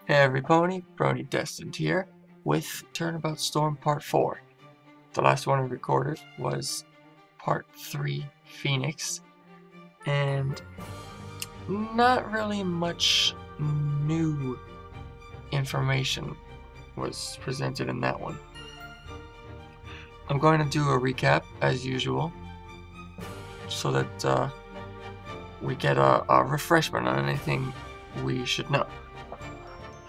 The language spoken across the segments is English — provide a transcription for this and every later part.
Hey everybody, Brony-Destined here with Turnabout Storm Part 4. The last one we recorded was Part 3, Phoenix, and not really much new information was presented in that one. I'm going to do a recap as usual so that we get a refreshment on anything we should know.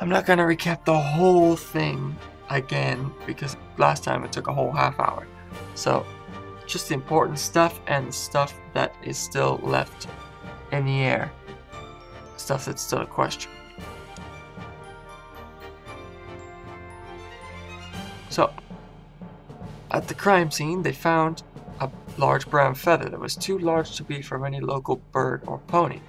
I'm not going to recap the whole thing again because last time it took a whole half hour. So just the important stuff and the stuff that is still left in the air. Stuff that's still a question. So at the crime scene they found a large brown feather that was too large to be from any local bird or pony.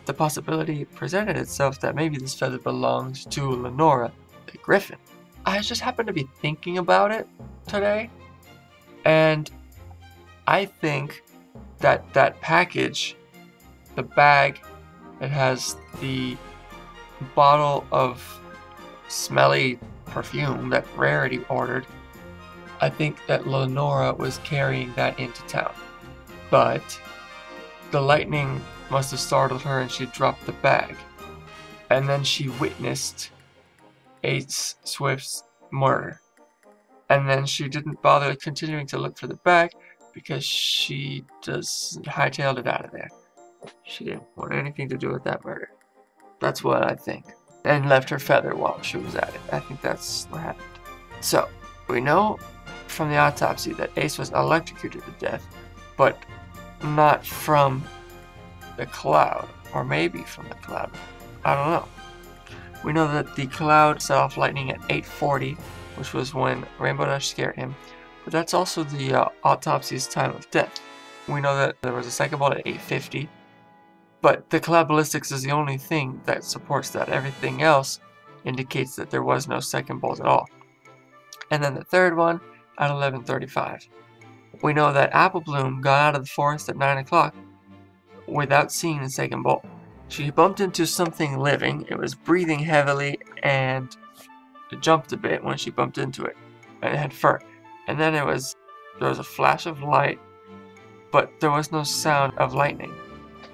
The possibility presented itself that maybe this feather belongs to Lenora, the griffin. I just happened to be thinking about it today, and I think that that package, the bag that has the bottle of smelly perfume that Rarity ordered, I think that Lenora was carrying that into town. But the lightning must have startled her and she dropped the bag. And then she witnessed Ace Swift's murder. And then she didn't bother continuing to look for the bag because she just hightailed it out of there. She didn't want anything to do with that murder. That's what I think. And left her feather while she was at it. I think that's what happened. So, we know from the autopsy that Ace was electrocuted to death, but not from the cloud, or maybe from the cloud. I don't know. We know that the cloud set off lightning at 8:40, which was when Rainbow Dash scared him, but that's also the autopsy's time of death. We know that there was a second bolt at 8:50, but the cloud ballistics is the only thing that supports that. Everything else indicates that there was no second bolt at all. And then the third one at 11:35. We know that Apple Bloom got out of the forest at 9 o'clock without seeing the second bolt. She bumped into something living. It was breathing heavily and it jumped a bit when she bumped into it. And it had fur. And then there was a flash of light, but there was no sound of lightning.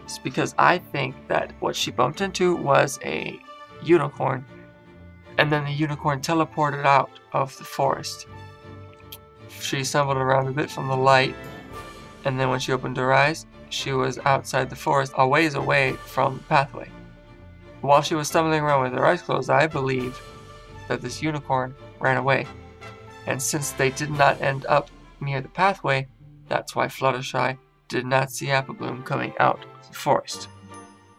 It's because I think that what she bumped into was a unicorn, and then the unicorn teleported out of the forest. She stumbled around a bit from the light, and then when she opened her eyes, she was outside the forest, a ways away from the pathway. While she was stumbling around with her eyes closed, I believe that this unicorn ran away. And since they did not end up near the pathway, that's why Fluttershy did not see Apple Bloom coming out of the forest.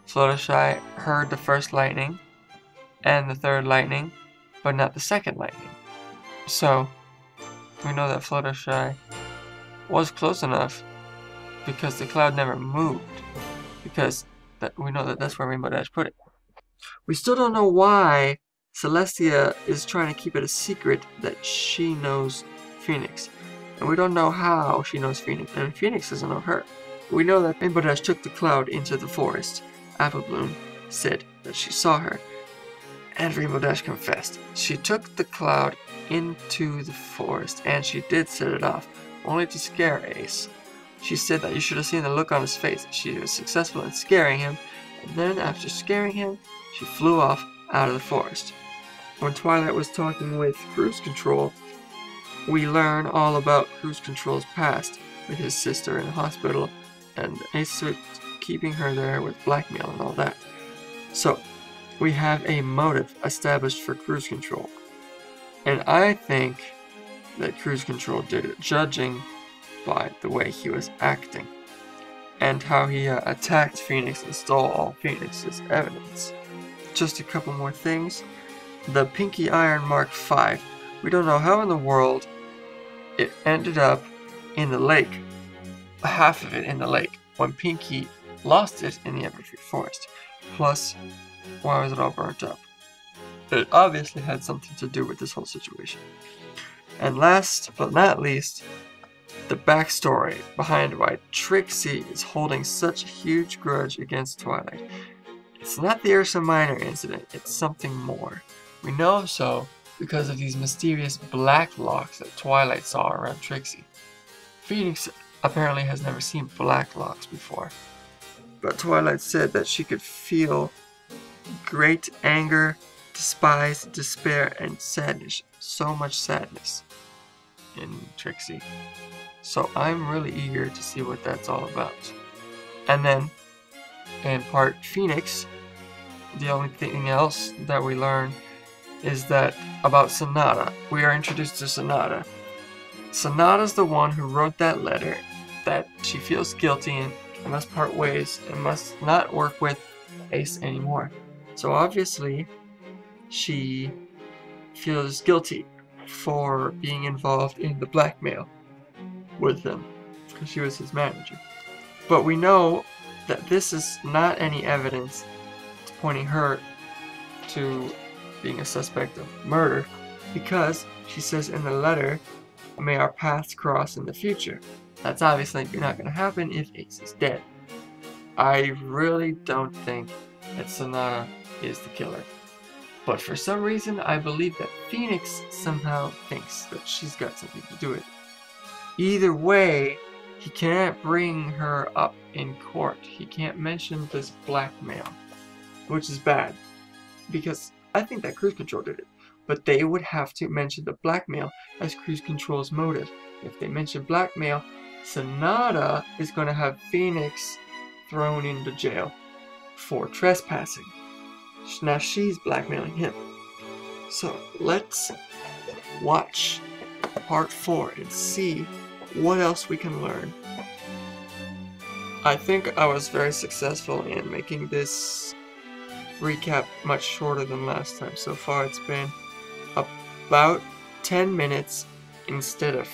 Fluttershy heard the first lightning and the third lightning, but not the second lightning. So we know that Fluttershy was close enough because the cloud never moved, because we know that that's where Rainbow Dash put it. We still don't know why Celestia is trying to keep it a secret that she knows Phoenix, and we don't know how she knows Phoenix, and Phoenix doesn't know her. We know that Rainbow Dash took the cloud into the forest. Apple Bloom said that she saw her, and Rainbow Dash confessed. She took the cloud into the forest, and she did set it off, only to scare Ace. She said that you should have seen the look on his face. She was successful in scaring him, and then after scaring him, she flew off out of the forest. When Twilight was talking with Cruise Control, we learn all about Cruise Control's past with his sister in the hospital, and Ace keeping her there with blackmail and all that. So, we have a motive established for Cruise Control. And I think that Cruise Control did it, judging by the way he was acting and how he attacked Phoenix and stole all Phoenix's evidence. Just a couple more things. The Pinky Iron Mark V. We don't know how in the world it ended up in the lake, half of it in the lake, when Pinky lost it in the Everfree Forest. Plus, why was it all burnt up? It obviously had something to do with this whole situation. And last but not least, the backstory behind why Trixie is holding such a huge grudge against Twilight. It's not the Ursa Minor incident, it's something more. We know so because of these mysterious black locks that Twilight saw around Trixie. Phoenix apparently has never seen black locks before, but Twilight said that she could feel great anger, despise, despair, and sadness. So much sadness in Trixie. So I'm really eager to see what that's all about. And then, in part Phoenix, the only thing else that we learn is that about Sonata. We are introduced to Sonata. Sonata's the one who wrote that letter that she feels guilty and must part ways and must not work with Ace anymore. So obviously, she feels guilty for being involved in the blackmail with him, because she was his manager. But we know that this is not any evidence pointing her to being a suspect of murder, because she says in the letter, may our paths cross in the future. That's obviously not going to happen if Ace is dead. I really don't think that Sonata is the killer. But for some reason, I believe that Phoenix somehow thinks that she's got something to do with it. Either way, he can't bring her up in court. He can't mention this blackmail, which is bad, because I think that Cruise Control did it. But they would have to mention the blackmail as Cruise Control's motive. If they mention blackmail, Sonata is going to have Phoenix thrown into jail for trespassing. Now she's blackmailing him. So let's watch part 4 and see what else we can learn. I think I was very successful in making this recap much shorter than last time. So far it's been about 10 minutes instead of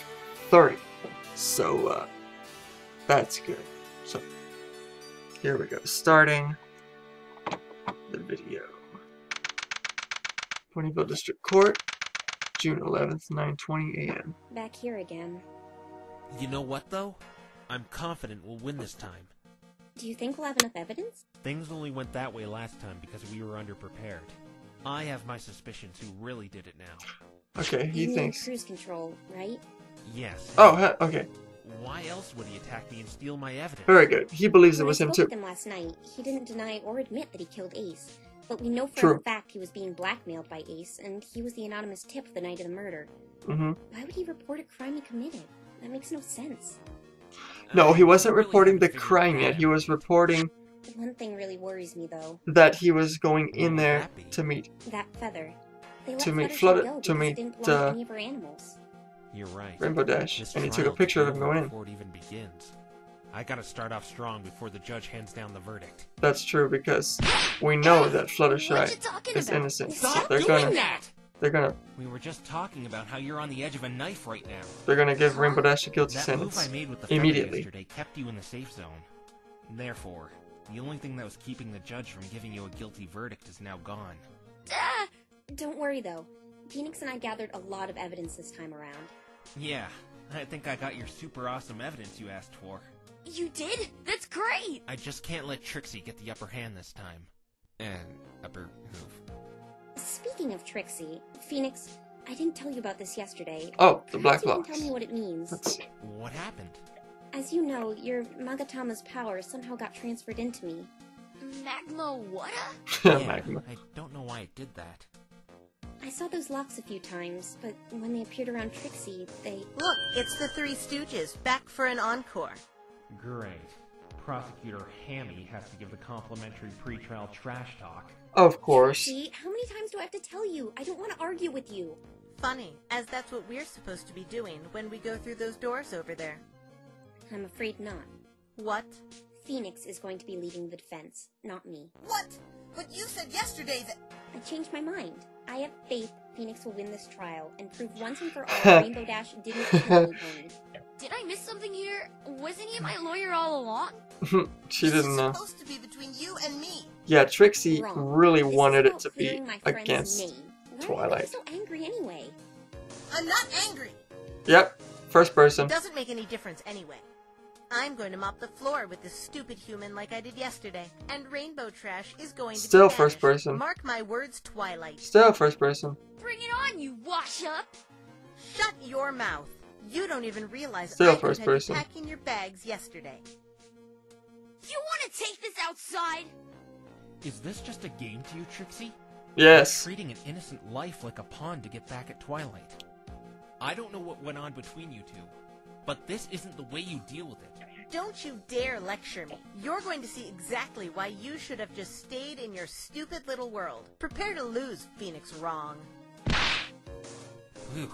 30. So that's good. So here we go. Starting the video. Ponyville District Court, June 11th, 9:20 a.m. Back here again. You know what, though? I'm confident we'll win this time. Do you think we'll have enough evidence? Things only went that way last time because we were underprepared. I have my suspicions who really did it now. Okay, he You mean thinks. Cruise Control, right? Yes. Oh, okay. Why else would he attack me and steal my evidence? Very good. He believes it When was I him spoke too. with him last night, he didn't deny or admit that he killed Ace. But we know for True. a fact he was being blackmailed by Ace, and he was the anonymous tip the night of the murder. Mm-hmm. Why would he report a crime he committed? That makes no sense. No, he wasn't I really reporting the haven't figured crime that yet. out. He was reporting One thing really worries me, though. that he was going in What would there that be? to meet. That feather. They let To meet Fluttershy Flutter- go to because meet, it didn't belong to uh, any of her animals. You're right. Rainbow Dash, This and he took a trial picture of could him be over going in. before it even begins. I gotta start off strong before the judge hands down the verdict. That's true, because we know that What Fluttershy you talking is about? innocent. So Stop they're doing gonna that! We were just talking about how you're on the edge of a knife right now. give Rainbow Dash a guilty That move I sentence made with the feather immediately. yesterday kept you in the safe zone. Therefore, the only thing that was keeping the judge from giving you a guilty verdict is now gone. Ah! Don't worry, though. Phoenix and I gathered a lot of evidence this time around. Yeah, I think I got your super awesome evidence you asked for. You did? That's great! I just can't let Trixie get the upper hand this time. And upper hoof. Speaking of Trixie, Phoenix, I didn't tell you about this yesterday. Oh, the black Perhaps you can locks. tell me what it means. Let's see. What happened? As you know, your Magatama's power somehow got transferred into me. Magma what? Magma. I don't know why it did that. I saw those locks a few times, but when they appeared around Trixie, they... Look, it's the Three Stooges, back for an encore. Great. Prosecutor Hammy has to give the complimentary pretrial trash talk. Of course. See, how many times do I have to tell you? I don't want to argue with you. Funny, as that's what we're supposed to be doing when we go through those doors over there. I'm afraid not. What? Phoenix is going to be leading the defense, not me. What? But you said yesterday that... I changed my mind. I have faith Phoenix will win this trial and prove once and for all Rainbow Dash didn't kill me, Pony. Did I miss something here? Wasn't he my lawyer all along? She didn't know. This is supposed to be between you and me. Yeah, Trixie Wrong. really This is wanted it about to be clearing my friend's against name. Why are Twilight. you so angry anyway? I'm not angry. Yep, first person. It doesn't make any difference anyway. I'm going to mop the floor with this stupid human like I did yesterday. And Rainbow Trash is going to Still be first banished. person. Mark my words, Twilight. Still first person. Bring it on, you wash up! Shut your mouth. You don't even realize Still I could first have you person. packing your bags yesterday. You want to take this outside? Is this just a game to you, Trixie? Yes. Treating an innocent life like a pawn to get back at Twilight. I don't know what went on between you two, but this isn't the way you deal with it. Don't you dare lecture me. You're going to see exactly why you should have just stayed in your stupid little world. Prepare to lose, Phoenix Wrong. Whew.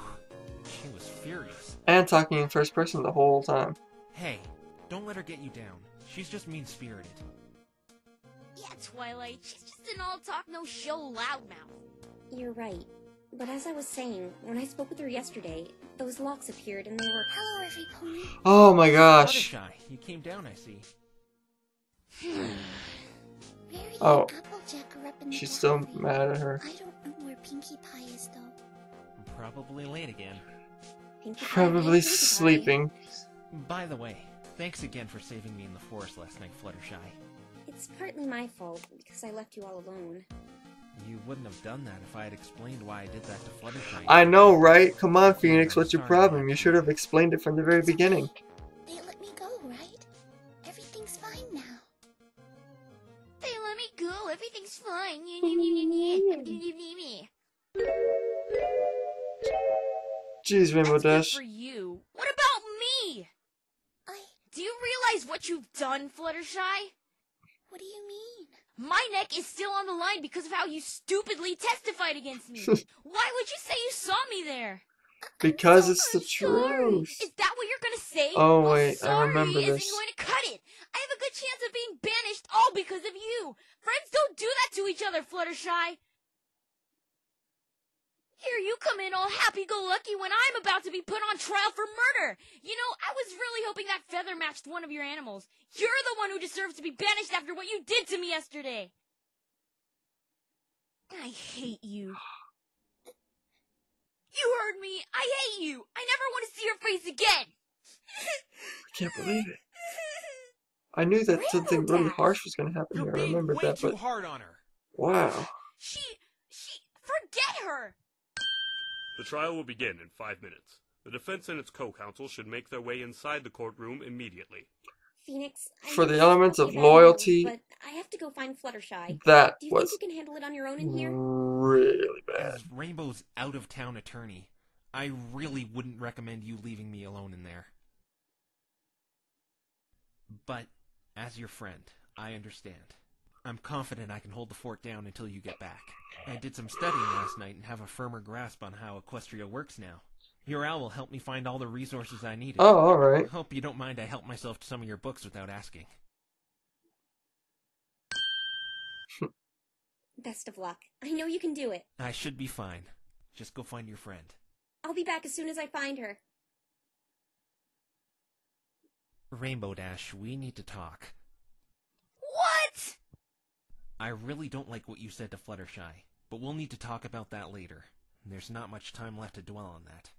She was furious. And talking in first person the whole time. Hey, don't let her get you down. She's just mean-spirited. Yeah, Twilight, she's just an all-talk, no-show loudmouth. You're right. But as I was saying, when I spoke with her yesterday, those locks appeared and they were... Hello, every pony. Oh my gosh. Fluttershy, you came down, I see. Mary Oh. and Applejack are up in the She's still cafe. mad at her. I don't know where Pinkie Pie is, though. Probably late again. Pinkie Pie Probably and Pinkie Pie. sleeping. By the way, thanks again for saving me in the forest last night, Fluttershy. It's partly my fault, because I left you all alone. You wouldn't have done that if I had explained why I did that to Fluttershy. I know, right? Come on, Phoenix, what's your problem? You should have explained it from the very beginning. They let me go, right? Everything's fine now. They let me go, everything's fine. Jeez, Rainbow That's good Dash. for you. What about me? Do you realize what you've done, Fluttershy? What do you mean? My neck is still on the line because of how you stupidly testified against me. Why would you say you saw me there? Because it's the Sorry. truth. Is that what you're gonna say? Oh, Well, wait, I sorry remember isn't this. going to cut it. I have a good chance of being banished all because of you. Friends don't do that to each other, Fluttershy. Here you come in all happy-go-lucky when I'm about to be put on trial for murder. You know, I was really hoping that feather matched one of your animals. You're the one who deserves to be banished after what you did to me yesterday. I hate you. You heard me. I hate you. I never want to see your face again. I can't believe it. I knew that something really harsh was going to happen You're here. I being remembered way that, too but hard on her. wow. She, forget her. The trial will begin in 5 minutes. The defense and its co-counsel should make their way inside the courtroom immediately. Phoenix, I For the know this elements is of probably bad loyalty, news, but I have to go find Fluttershy. that Do you think was you can handle it on your own in here? really bad. As Rainbow's out-of-town attorney, I really wouldn't recommend you leaving me alone in there. But, as your friend, I understand. I'm confident I can hold the fort down until you get back. I did some studying last night and have a firmer grasp on how Equestria works now. Your owl will help me find all the resources I needed. Oh, alright. Hope you don't mind I help myself to some of your books without asking. Best of luck. I know you can do it. I should be fine. Just go find your friend. I'll be back as soon as I find her. Rainbow Dash, we need to talk. What? I really don't like what you said to Fluttershy, but we'll need to talk about that later. There's not much time left to dwell on that.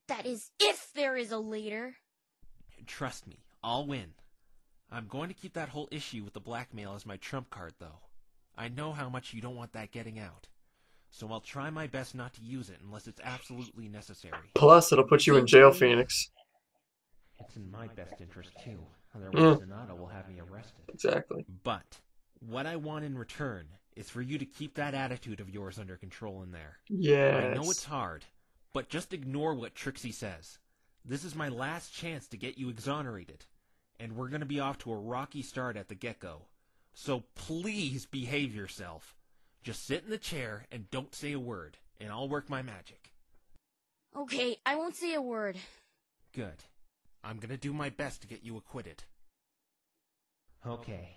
That is, if there is a later. Trust me, I'll win. I'm going to keep that whole issue with the blackmail as my trump card, though. I know how much you don't want that getting out. So I'll try my best not to use it unless it's absolutely necessary. Plus, it'll put you in jail, Phoenix. It's in my best interest, too. Otherwise, Sonata will have me arrested. Exactly. But what I want in return is for you to keep that attitude of yours under control in there. Yes. I know it's hard, but just ignore what Trixie says. This is my last chance to get you exonerated, and we're going to be off to a rocky start at the get-go. So please behave yourself. Just sit in the chair and don't say a word, and I'll work my magic. Okay, I won't say a word. Good. I'm going to do my best to get you acquitted. Okay.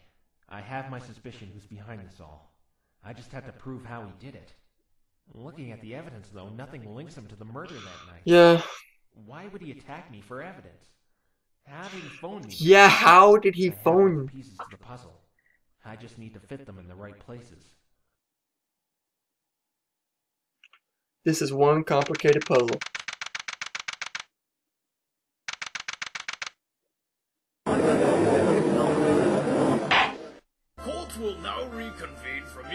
I have my suspicion who's behind this all. I just have to prove how he did it. Looking at the evidence, though, nothing links him to the murder that night. Yeah. Why would he attack me for evidence? How did he phone me? Yeah, how did he I have phone all you? the pieces to the puzzle. I just need to fit them in the right places. This is one complicated puzzle.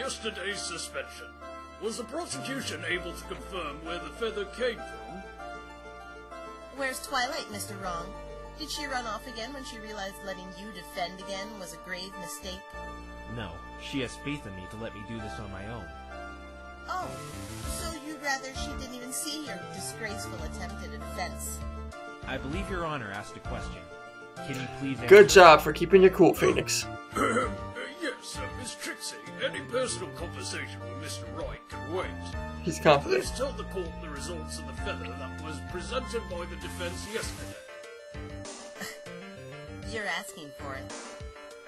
yesterday's suspension, was the prosecution able to confirm where the feather came from? Where's Twilight, Mr. Wrong? Did she run off again when she realized letting you defend again was a grave mistake? No, she has faith in me to let me do this on my own. Oh, so you'd rather she didn't even see your disgraceful attempt at a defense? I believe Your Honor asked a question. Can you please answer? Good job for keeping your cool, Phoenix. Yes, Miss Trixie. Any personal conversation with Mr. Wright can wait. He's confident. Please tell the court the results of the feather that was presented by the defense yesterday. You're asking for it.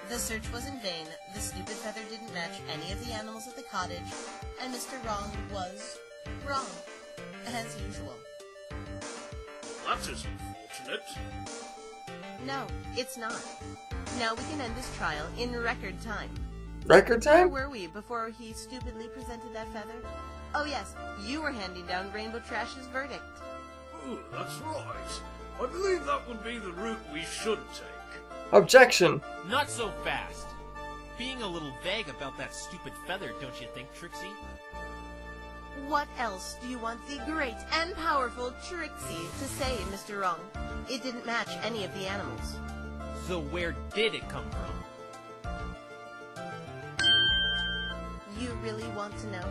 The search was in vain, the stupid feather didn't match any of the animals at the cottage, and Mr. Wrong was wrong, as usual. That is unfortunate. No, it's not. Now we can end this trial in record time. Record time? Where were we before he stupidly presented that feather? Oh yes, you were handing down Rainbow Trash's verdict. Ooh, that's right. I believe that would be the route we should take. Objection. Not so fast. Being a little vague about that stupid feather, don't you think, Trixie? What else do you want the great and powerful Trixie to say, Mr. Wrong? It didn't match any of the animals. So where did it come from? You really want to know?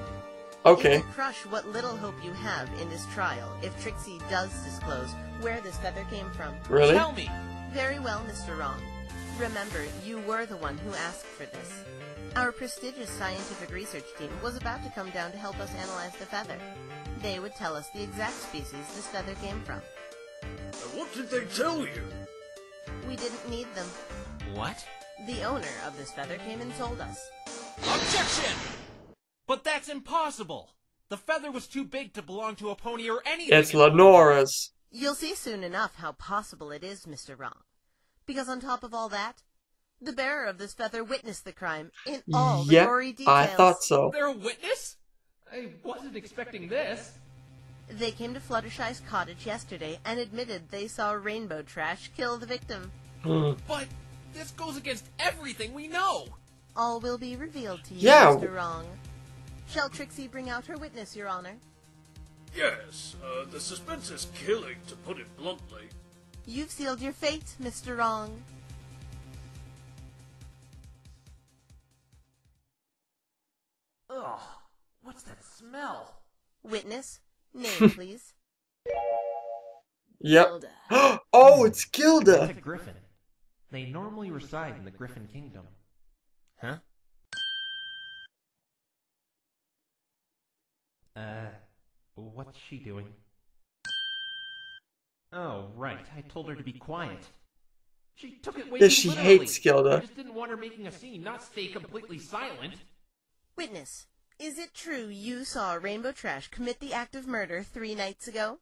Okay. It will crush what little hope you have in this trial if Trixie does disclose where this feather came from. Really? Tell me! Very well, Mr. Wrong. Remember, you were the one who asked for this. Our prestigious scientific research team was about to come down to help us analyze the feather. They would tell us the exact species this feather came from. And what did they tell you? We didn't need them. What? The owner of this feather came and told us. Objection! But that's impossible! The feather was too big to belong to a pony or anything. It's Lenora's. You'll see soon enough how possible it is, Mr. Wrong. Because on top of all that, the bearer of this feather witnessed the crime in all the gory details. I thought so. They're a witness? I wasn't expecting this. They came to Fluttershy's cottage yesterday and admitted they saw Rainbow Trash kill the victim. But this goes against everything we know. All will be revealed to you, Yeah. Mr. Wrong. Shall Trixie bring out her witness, Your Honor? Yes, the suspense is killing, to put it bluntly. You've sealed your fate, Mr. Wrong. Ugh, what's that smell? Witness, name, please. Yep. Oh, it's It's Gilda. a griffin. They normally reside in the Griffin Kingdom. Huh? What's she doing? Oh, right. I told her to be quiet. She took it way Yeah, too she literally. hates Gilda. I just didn't want her making a scene, not stay completely silent. Witness, is it true you saw Rainbow Trash commit the act of murder 3 nights ago?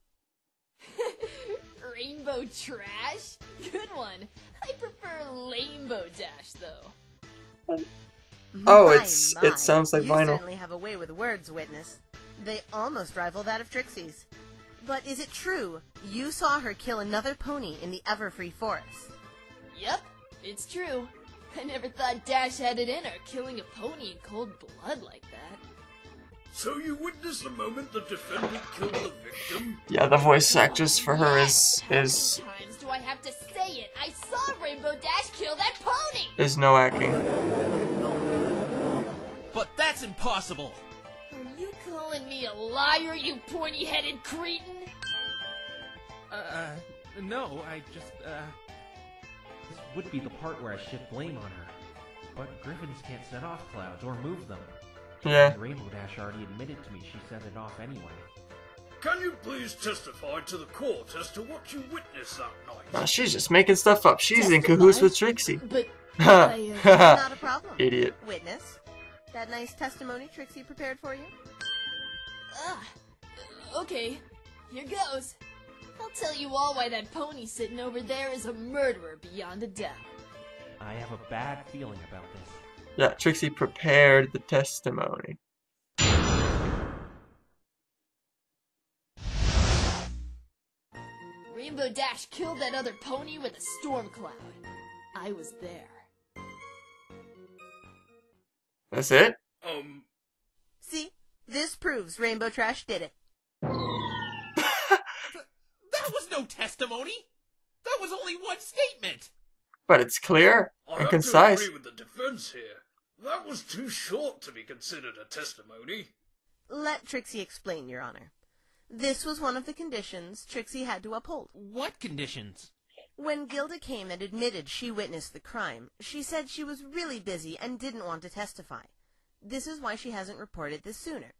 Rainbow Trash? Good one. I prefer Lambo Dash, though. Oh, My, it sounds like you vinyl. certainly have a way with words, Witness. They almost rival that of Trixie's. But is it true you saw her kill another pony in the Everfree Forest? Yep, it's true. I never thought Dash had it in her, killing a pony in cold blood like that. So you witnessed the moment the defendant killed the victim? Yeah, the voice actress for her is How many times do I have to say it? I saw Rainbow Dash kill that pony! is no acting. But that's impossible! Are you calling me a liar, you pointy-headed cretin? No, I just, This would be the part where I shift blame on her. But griffins can't set off clouds or move them. Yeah. And Rainbow Dash already admitted to me she set it off anyway. Can you please testify to the court as to what you witnessed that night? She's just making stuff up. She's in cahoots with Trixie. But Not a problem. Idiot. Witness, that nice testimony Trixie prepared for you? Okay, here goes. I'll tell you all why that pony sitting over there is a murderer beyond a doubt. I have a bad feeling about this. Yeah, Trixie prepared the testimony. Rainbow Dash killed that other pony with a storm cloud. I was there. That's it? proves Rainbow Trash did it. That was no testimony! That was only one statement! But it's clear I and have concise. to agree with the defense here. That was too short to be considered a testimony. Let Trixie explain, Your Honor. This was one of the conditions Trixie had to uphold. What conditions? When Gilda came and admitted she witnessed the crime, she said she was really busy and didn't want to testify. This is why she hasn't reported this sooner.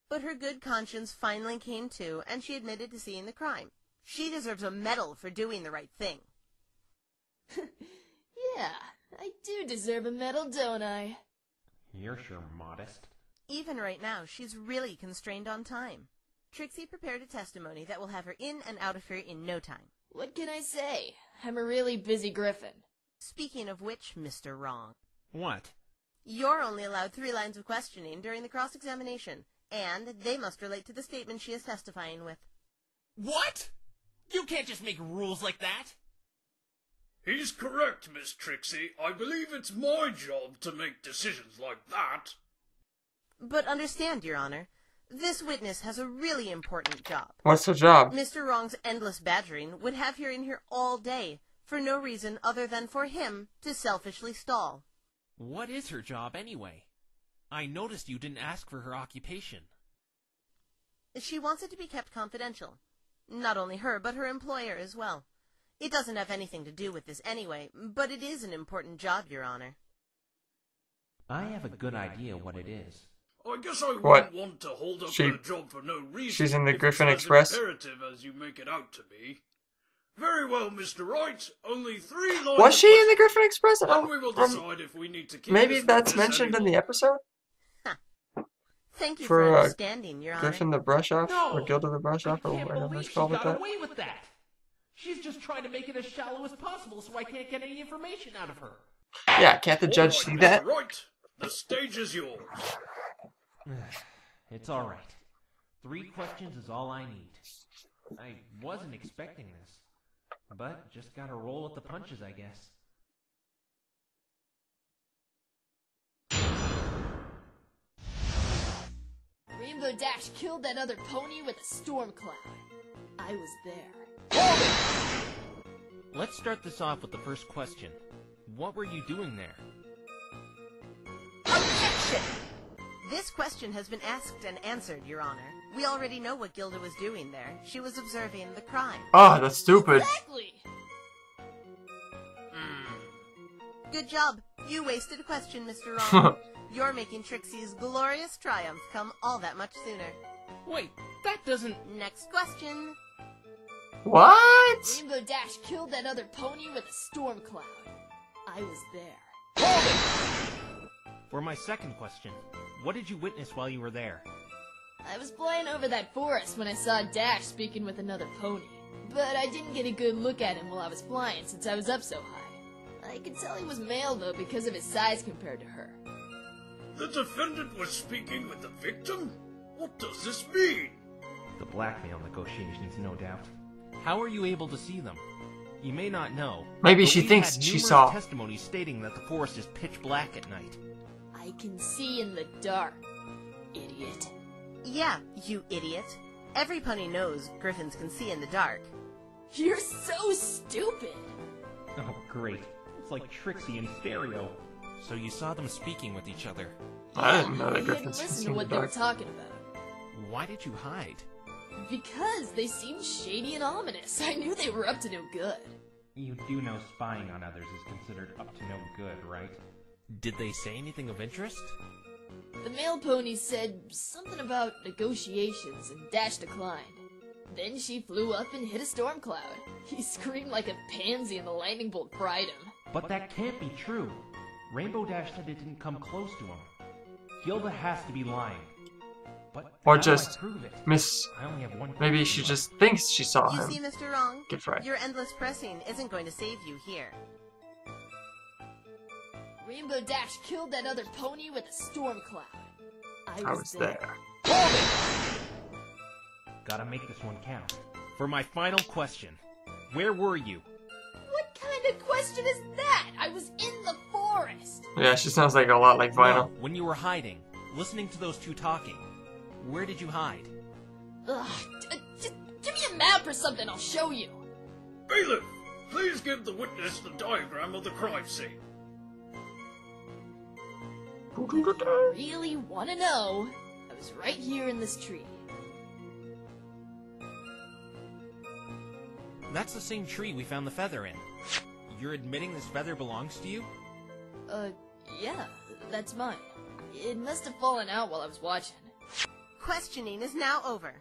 But her good conscience finally came to, and she admitted to seeing the crime. She deserves a medal for doing the right thing. Yeah, I do deserve a medal, don't I? You're sure modest. Even right now, she's really constrained on time. Trixie prepared a testimony that will have her in and out of here in no time. What can I say? I'm a really busy griffin. Speaking of which, Mr. Wrong, What? you're only allowed 3 lines of questioning during the cross-examination, and they must relate to the statement she is testifying with. What? You can't just make rules like that! He's correct, Miss Trixie. I believe it's my job to make decisions like that. But understand, Your Honor, this witness has a really important job. What's her job? Mr. Wrong's endless badgering would have her in here all day, for no reason other than for him to selfishly stall. What is her job, anyway? I noticed you didn't ask for her occupation. She wants it to be kept confidential. Not only her, but her employer as well. It doesn't have anything to do with this anyway, but it is an important job, Your Honor. I have a good idea what it is. I guess I What? wouldn't want to hold up She- her job for no reason. she's in the if Griffin it's as Express? imperative as you make it out to be. Very well, Mr. Wright. Only 3 lines. Was of she in the Griffin Express? And we will From- decide if we need to keep maybe this that's witness mentioned in the anymore. episode? Thank you For, for understanding, Your Honor. Griffin the Brush Off? No! Or Gilda the Brush Off? Or I can't whatever believe it's she called got with that? away with that! She's just trying to make it as shallow as possible so I can't get any information out of her. Yeah, can't the judge All see right, that? Mr. Wright, the stage is yours. It's alright. 3 questions is all I need. I wasn't expecting this, but just gotta roll with the punches, I guess. Rainbow Dash killed that other pony with a storm cloud. I was there. Let's start this off with the first question. What were you doing there? Objection! This question has been asked and answered, Your Honor. We already know what Gilda was doing there. She was observing the crime. Oh, that's stupid. Exactly! Good job. You wasted a question, Mr. Wrong. You're making Trixie's glorious triumph come all that much sooner. Wait, that doesn't... Next question. What? Rainbow Dash killed that other pony with a storm cloud. I was there. For my second question, what did you witness while you were there? I was flying over that forest when I saw Dash speaking with another pony. But I didn't get a good look at him while I was flying since I was up so high. I could tell he was male though because of his size compared to her. The defendant was speaking with the victim? What does this mean? The blackmail negotiations, no doubt. How are you able to see them? You may not know. Maybe but she we've thinks had she numerous saw. testimonies stating that the forest is pitch black at night. I can see in the dark, idiot. Yeah, you idiot. Every pony knows griffins can see in the dark. You're so stupid! Oh, great. It's like Trixie in stereo. So you saw them speaking with each other. I didn't know I that didn't Griffins could listen see to in the what they were dark. talking about. Why did you hide? Because they seemed shady and ominous. I knew they were up to no good. You do know spying on others is considered up to no good, right? Did they say anything of interest? The male pony said something about negotiations and Dash declined. Then she flew up and hit a storm cloud. He screamed like a pansy and the lightning bolt fried him. But that can't be true. Rainbow Dash said it didn't come close to him. Gilda has to be lying. But Or how do I just prove it? Miss. I only have one Maybe question she left. just thinks she saw You him. see, Mr. Wrong? Get right. Your endless pressing isn't going to save you here. Rainbow Dash killed that other pony with a storm cloud. I was there. Gotta make this one count. For my final question, where were you? What kind of question is that? I was in the forest. Yeah, she sounds like a lot like Vinyl. No, when you were hiding, listening to those two talking. Where did you hide? Ugh, just give me a map or something, I'll show you. Bailiff, please give the witness the diagram of the crime scene. Really wanna know? I was right here in this tree. That's the same tree we found the feather in. You're admitting this feather belongs to you? Yeah, that's mine. It must have fallen out while I was watching. Questioning is now over.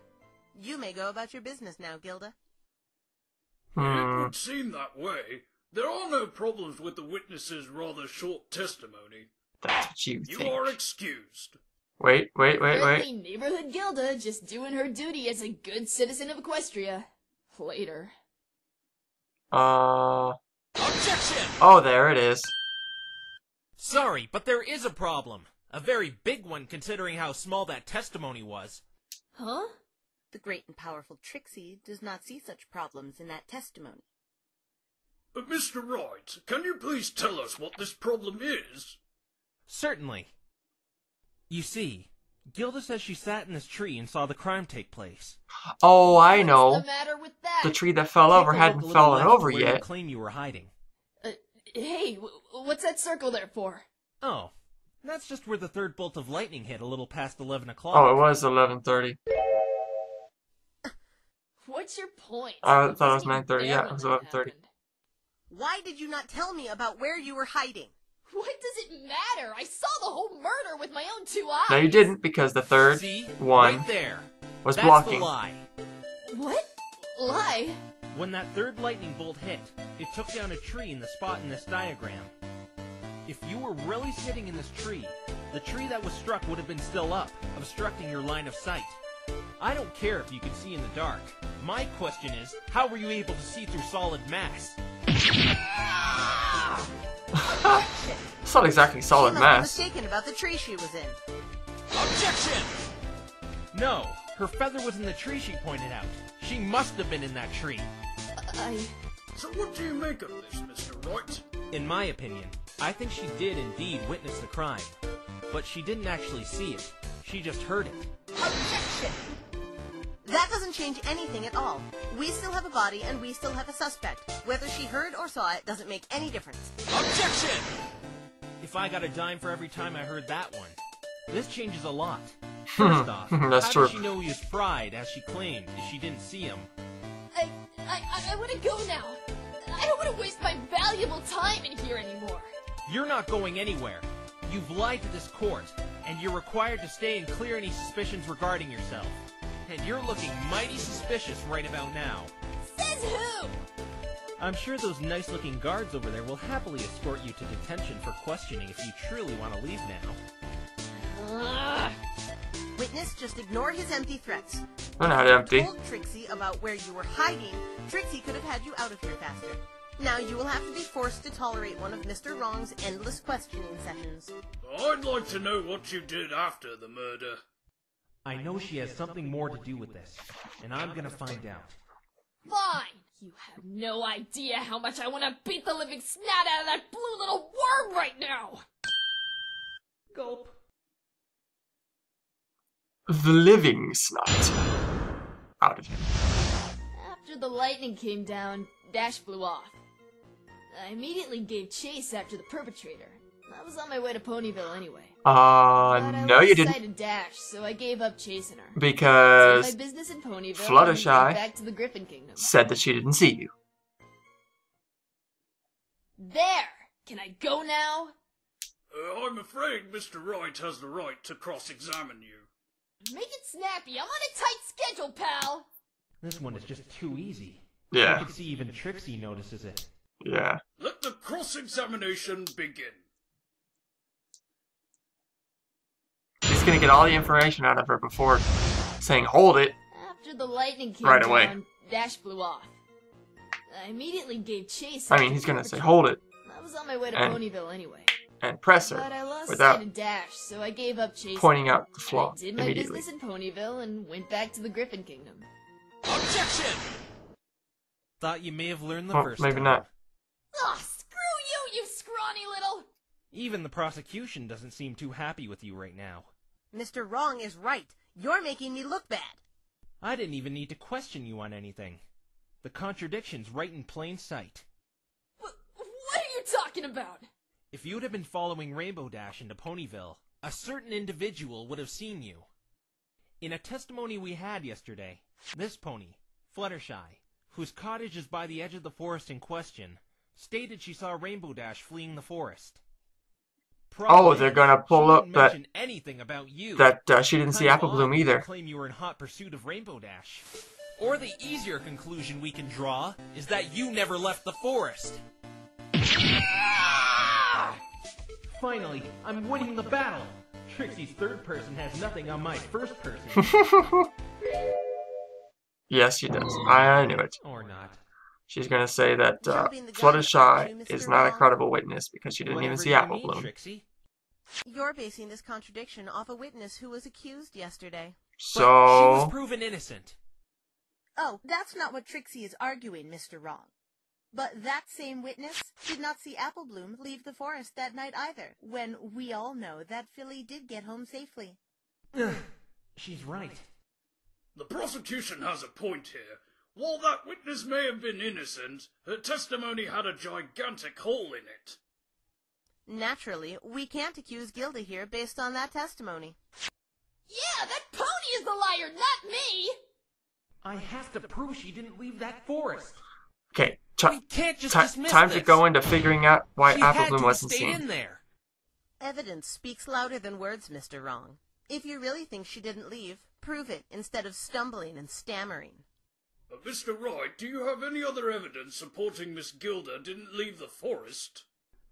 You may go about your business now, Gilda. It would seem that way. There are no problems with the witness's rather short testimony. That's what you You think. are excused. Wait. Friendly neighborhood Gilda just doing her duty as a good citizen of Equestria. Later. Objection! Oh, there it is. Sorry, but there is a problem. A very big one considering how small that testimony was. Huh? The great and powerful Trixie does not see such problems in that testimony. But Mr. Wright, can you please tell us what this problem is? Certainly. You see, Gilda says she sat in this tree and saw the crime take place. Oh, I know. What's the matter with that? The tree that fell over Take a look hadn't a little fallen left over where you yet. claim you were hiding. Hey, what's that circle there for? Oh, that's just where the third bolt of lightning hit a little past 11 o'clock. Oh, it was 11:30. What's your point? I thought it was wasn't even 9:30. there Yeah, when it was that 11:30. happened. Why did you not tell me about where you were hiding? What does it matter? I saw the whole murder with my own 2 eyes. No, you didn't, because the third See? one Right there. was That's blocking. the lie. What? Lie? When that third lightning bolt hit, it took down a tree in the spot in this diagram. If you were really sitting in this tree, the tree that was struck would have been still up, obstructing your line of sight. I don't care if you could see in the dark. My question is, how were you able to see through solid mass? It's not exactly solid She must be mass. mistaken about the tree she was in. Objection! No, her feather was in the tree she pointed out. She must have been in that tree. So what do you make of this, Mr. Wright? In my opinion, I think she did indeed witness the crime. But she didn't actually see it. She just heard it. Objection! That doesn't change anything at all. We still have a body and we still have a suspect. Whether she heard or saw it doesn't make any difference. Objection! If I got a dime for every time I heard that one. This changes a lot. First off, That's how true. did she know he was fried, as she claimed, if she didn't see him? I want to go now. I don't want to waste my valuable time in here anymore. You're not going anywhere. You've lied to this court, and you're required to stay and clear any suspicions regarding yourself. And you're looking mighty suspicious right about now. Says who? I'm sure those nice-looking guards over there will happily escort you to detention for questioning if you truly want to leave now. Ugh. Witness, just ignore his empty threats. They're not If you empty. told Trixie about where you were hiding, Trixie could have had you out of here faster. Now you will have to be forced to tolerate one of Mr. Wrong's endless questioning sessions. I'd like to know what you did after the murder. I know she has something more to do with this, and I'm gonna find out. Fine. You have no idea how much I want to beat the living snot out of that blue little worm right now. Gulp. The living snot out of him. After the lightning came down, Dash flew off. I immediately gave chase after the perpetrator. I was on my way to Ponyville anyway. But I No, you lost didn't. sight of Dash, so I gave up chasing her. Did Because my business in Ponyville Fluttershy and went back to the Griffin Kingdom. said that she didn't see you. There! Can I go now? I'm afraid Mr. Wright has the right to cross-examine you. Make it snappy. I'm on a tight schedule, pal. This one is just too easy. Yeah. I can see even Trixie notices it. Yeah. Let the cross-examination begin. He's gonna get all the information out of her before saying hold it. After the lightning came Right down, away. Dash flew off. I immediately gave chase. I after mean, he's the gonna say perpetrator. hold it I was on my way to And- Ponyville anyway. and press But I her lost without sight of Dash, so I gave up chasing. pointing out the flaw I did my immediately. business in Ponyville and went back to the Griffin Kingdom. Objection! Thought you may have learned the Well, first maybe time. not. Ugh, screw you, you scrawny little... Even the prosecution doesn't seem too happy with you right now. Mr. Wrong is right. You're making me look bad. I didn't even need to question you on anything. The contradiction's right in plain sight. What are you talking about? If you'd have been following Rainbow Dash into Ponyville, a certain individual would have seen you. In a testimony we had yesterday, this pony, Fluttershy, whose cottage is by the edge of the forest in question, stated she saw Rainbow Dash fleeing the forest. Oh, they're gonna pull up that anything about you. She didn't see Apple Bloom either. Claim you were in hot pursuit of Rainbow Dash. Or the easier conclusion we can draw is that you never left the forest. Finally, I'm winning the battle. Trixie's third person has nothing on my first person. Yes, she does. I knew it. Or not. She's gonna say that Fluttershy is not a credible witness because she didn't even see Apple Bloom. Trixie? You're basing this contradiction off a witness who was accused yesterday. So but she was proven innocent. Oh, that's not what Trixie is arguing, Mr. Wrong. But that same witness did not see Apple Bloom leave the forest that night either, when we all know that Philly did get home safely. She's right. The prosecution has a point here. While that witness may have been innocent, her testimony had a gigantic hole in it. Naturally, we can't accuse Gilda here based on that testimony. Yeah, that pony is the liar, not me! I have to prove she didn't leave that forest. Okay, we can't just dismiss time this. to go into figuring out why she Apple had Bloom to wasn't have stayed seen. in there. Evidence speaks louder than words, Mr. Wrong. If you really think she didn't leave, prove it instead of stumbling and stammering. Mr. Wright, do you have any other evidence supporting Miss Gilda didn't leave the forest?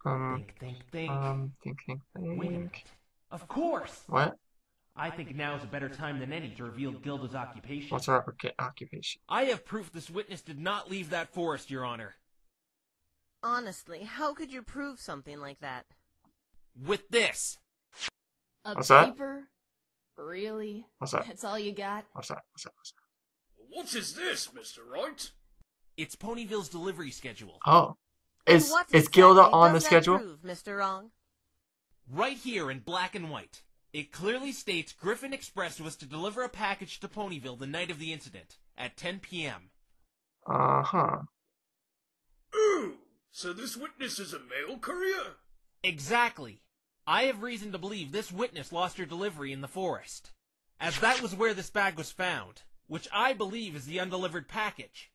Think. Think. Wait a minute. Of course! What? I think now is a better time than any to reveal Gilda's occupation. What's her occupation? I have proof this witness did not leave that forest, Your Honor. Honestly, how could you prove something like that? With this! What's that? Paper? Really? What's that? That's all you got? What's that? What is this, Mr. Wright? It's Ponyville's delivery schedule. Oh. Is What Gilda exactly on the does that schedule? prove, Mr. Wrong? Right here in black and white. It clearly states Griffin Express was to deliver a package to Ponyville the night of the incident, at 10 p.m. Uh-huh. Ooh, so this witness is a mail courier? Exactly. I have reason to believe this witness lost her delivery in the forest, as that was where this bag was found, which I believe is the undelivered package.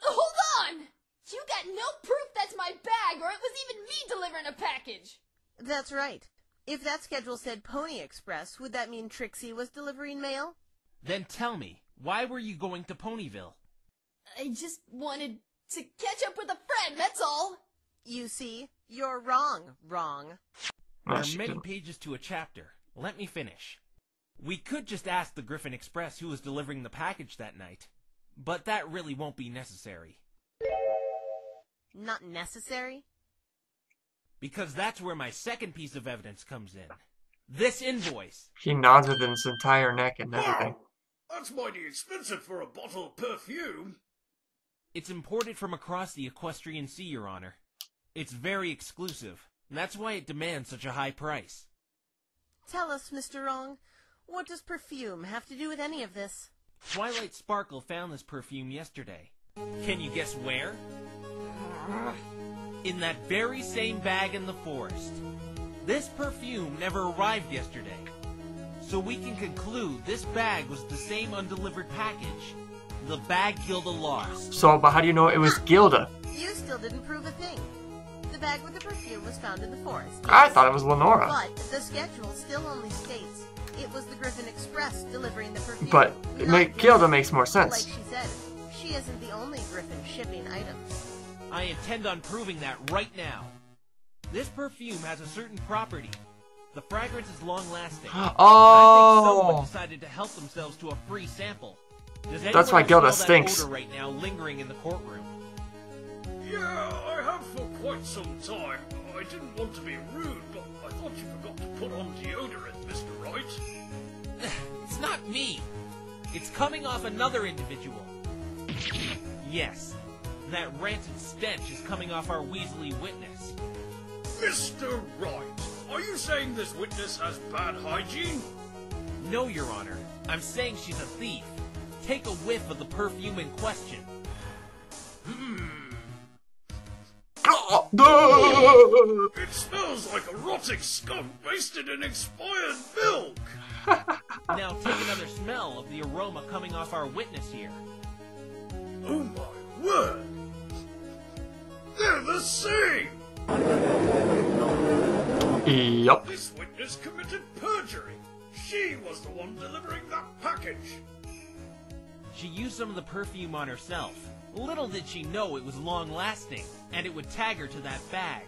Hold on! You got no proof that's my bag, or it was even me delivering a package! That's right. If that schedule said Pony Express, would that mean Trixie was delivering mail? Then tell me, why were you going to Ponyville? I just wanted to catch up with a friend, that's all! You see, you're wrong. There are many pages to a chapter. Let me finish. We could just ask the Griffin Express who was delivering the package that night, but that really won't be necessary. Not necessary? Because that's where my second piece of evidence comes in. This invoice. He nods with his entire neck and everything. Wow, that's mighty expensive for a bottle of perfume. It's imported from across the Equestrian Sea, Your Honor. It's very exclusive, and that's why it demands such a high price. Tell us, Mr. Wrong, what does perfume have to do with any of this? Twilight Sparkle found this perfume yesterday. Can you guess where? In that very same bag in the forest. This perfume never arrived yesterday. So we can conclude this bag was the same undelivered package. The bag Gilda lost. So, but how do you know it was Gilda? You still didn't prove a thing. The bag with the perfume was found in the forest. I thought it was Lenora. But the schedule still only states it was the Griffin Express delivering the perfume. But Gilda makes more sense. Like she said, she isn't the only Griffin shipping items. I intend on proving that right now. This perfume has a certain property. The fragrance is long-lasting. Oh! I think someone decided to help themselves to a free sample. Does That's why anyone Gilda else smell stinks. that odor right now lingering in the courtroom? Yeah, I have for quite some time. I didn't want to be rude, but I thought you forgot to put on deodorant, Mr. Wright. It's not me. It's coming off another individual. Yes, that rancid stench is coming off our Weasley witness. Mr. Wright, are you saying this witness has bad hygiene? No, Your Honor. I'm saying she's a thief. Take a whiff of the perfume in question. It smells like a rotting skunk wasted in expired milk! Now take another smell of the aroma coming off our witness here. Oh my word! They're the same! Yup. This witness committed perjury! She was the one delivering that package! She used some of the perfume on herself. Little did she know it was long-lasting, and it would tag her to that bag.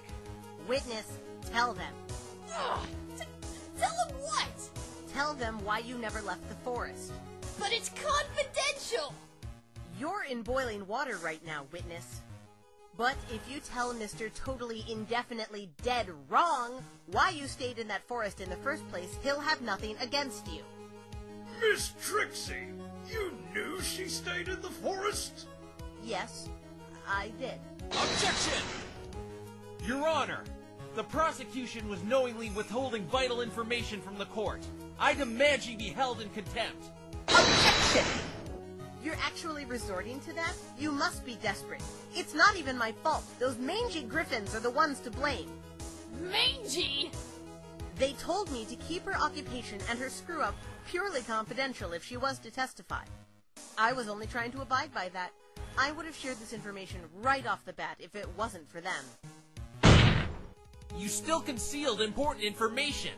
Witness, tell them. Ugh, tell them what? Tell them why you never left the forest. But it's confidential! You're in boiling water right now, witness. But if you tell Mr. Totally Indefinitely Dead Wrong why you stayed in that forest in the first place, he'll have nothing against you. Miss Trixie, you knew she stayed in the forest? Yes, I did. Objection! Your Honor, the prosecution was knowingly withholding vital information from the court. I demand she be held in contempt. Objection! You're actually resorting to that? You must be desperate. It's not even my fault. Those mangy griffins are the ones to blame. Mangy? They told me to keep her occupation and her screw-up purely confidential if she was to testify. I was only trying to abide by that. I would have shared this information right off the bat if it wasn't for them. You still concealed important information.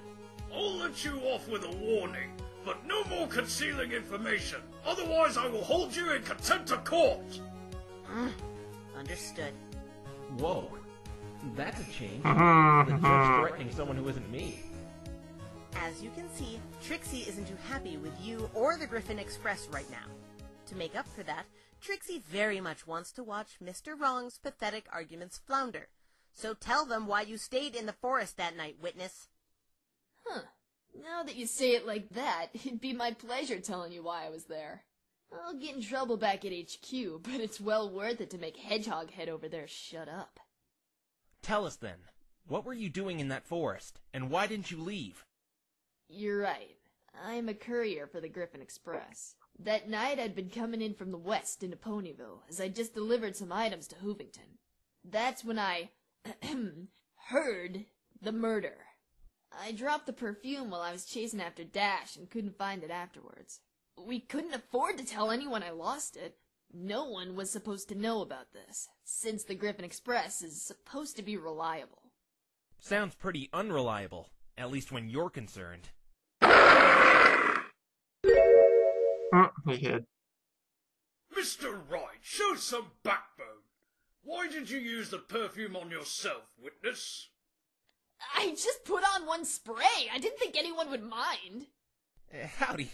I'll let you off with a warning, but no more concealing information. Otherwise I will hold you in contempt of court. Understood. Whoa, that's a change. The judge threatening someone who isn't me. As you can see, Trixie isn't too happy with you or the Griffin Express right now. To make up for that, Trixie very much wants to watch Mr. Wrong's pathetic arguments flounder. So tell them why you stayed in the forest that night, witness. Huh. Now that you say it like that, it'd be my pleasure telling you why I was there. I'll get in trouble back at HQ, but it's well worth it to make Hedgehog Head over there shut up. Tell us then, what were you doing in that forest, and why didn't you leave? You're right. I'm a courier for the Griffin Express. That night I'd been coming in from the west into Ponyville, as I just delivered some items to Hoovington. That's when I heard the murder. I dropped the perfume while I was chasing after Dash and couldn't find it afterwards. We couldn't afford to tell anyone I lost it. No one was supposed to know about this, since the Griffin Express is supposed to be reliable. Sounds pretty unreliable, at least when you're concerned. He hid. Mr. Wright, show some backbone. Why did you use the perfume on yourself, witness? I just put on one spray. I didn't think anyone would mind. Howdy.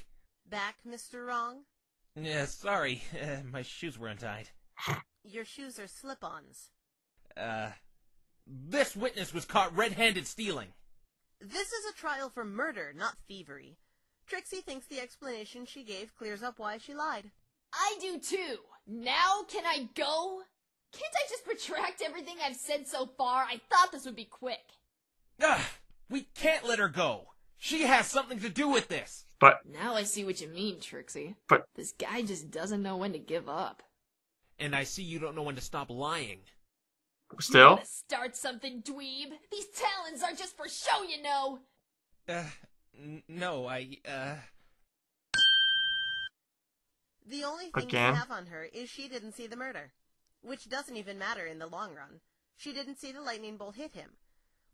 Back, Mr. Wrong? Sorry, my shoes were untied. Your shoes are slip-ons. This witness was caught red-handed stealing. This is a trial for murder, not thievery. Trixie thinks the explanation she gave clears up why she lied. I do too. Now can I go? Can't I just retract everything I've said so far? I thought this would be quick. We can't let her go. She has something to do with this. But Now I see what you mean, Trixie. But- this guy just doesn't know when to give up. And I see you don't know when to stop lying. still, Wanna start something, dweeb? These talons are just for show, you know. No, The only thing Again? you have on her is she didn't see the murder. Which doesn't even matter in the long run. She didn't see the lightning bolt hit him.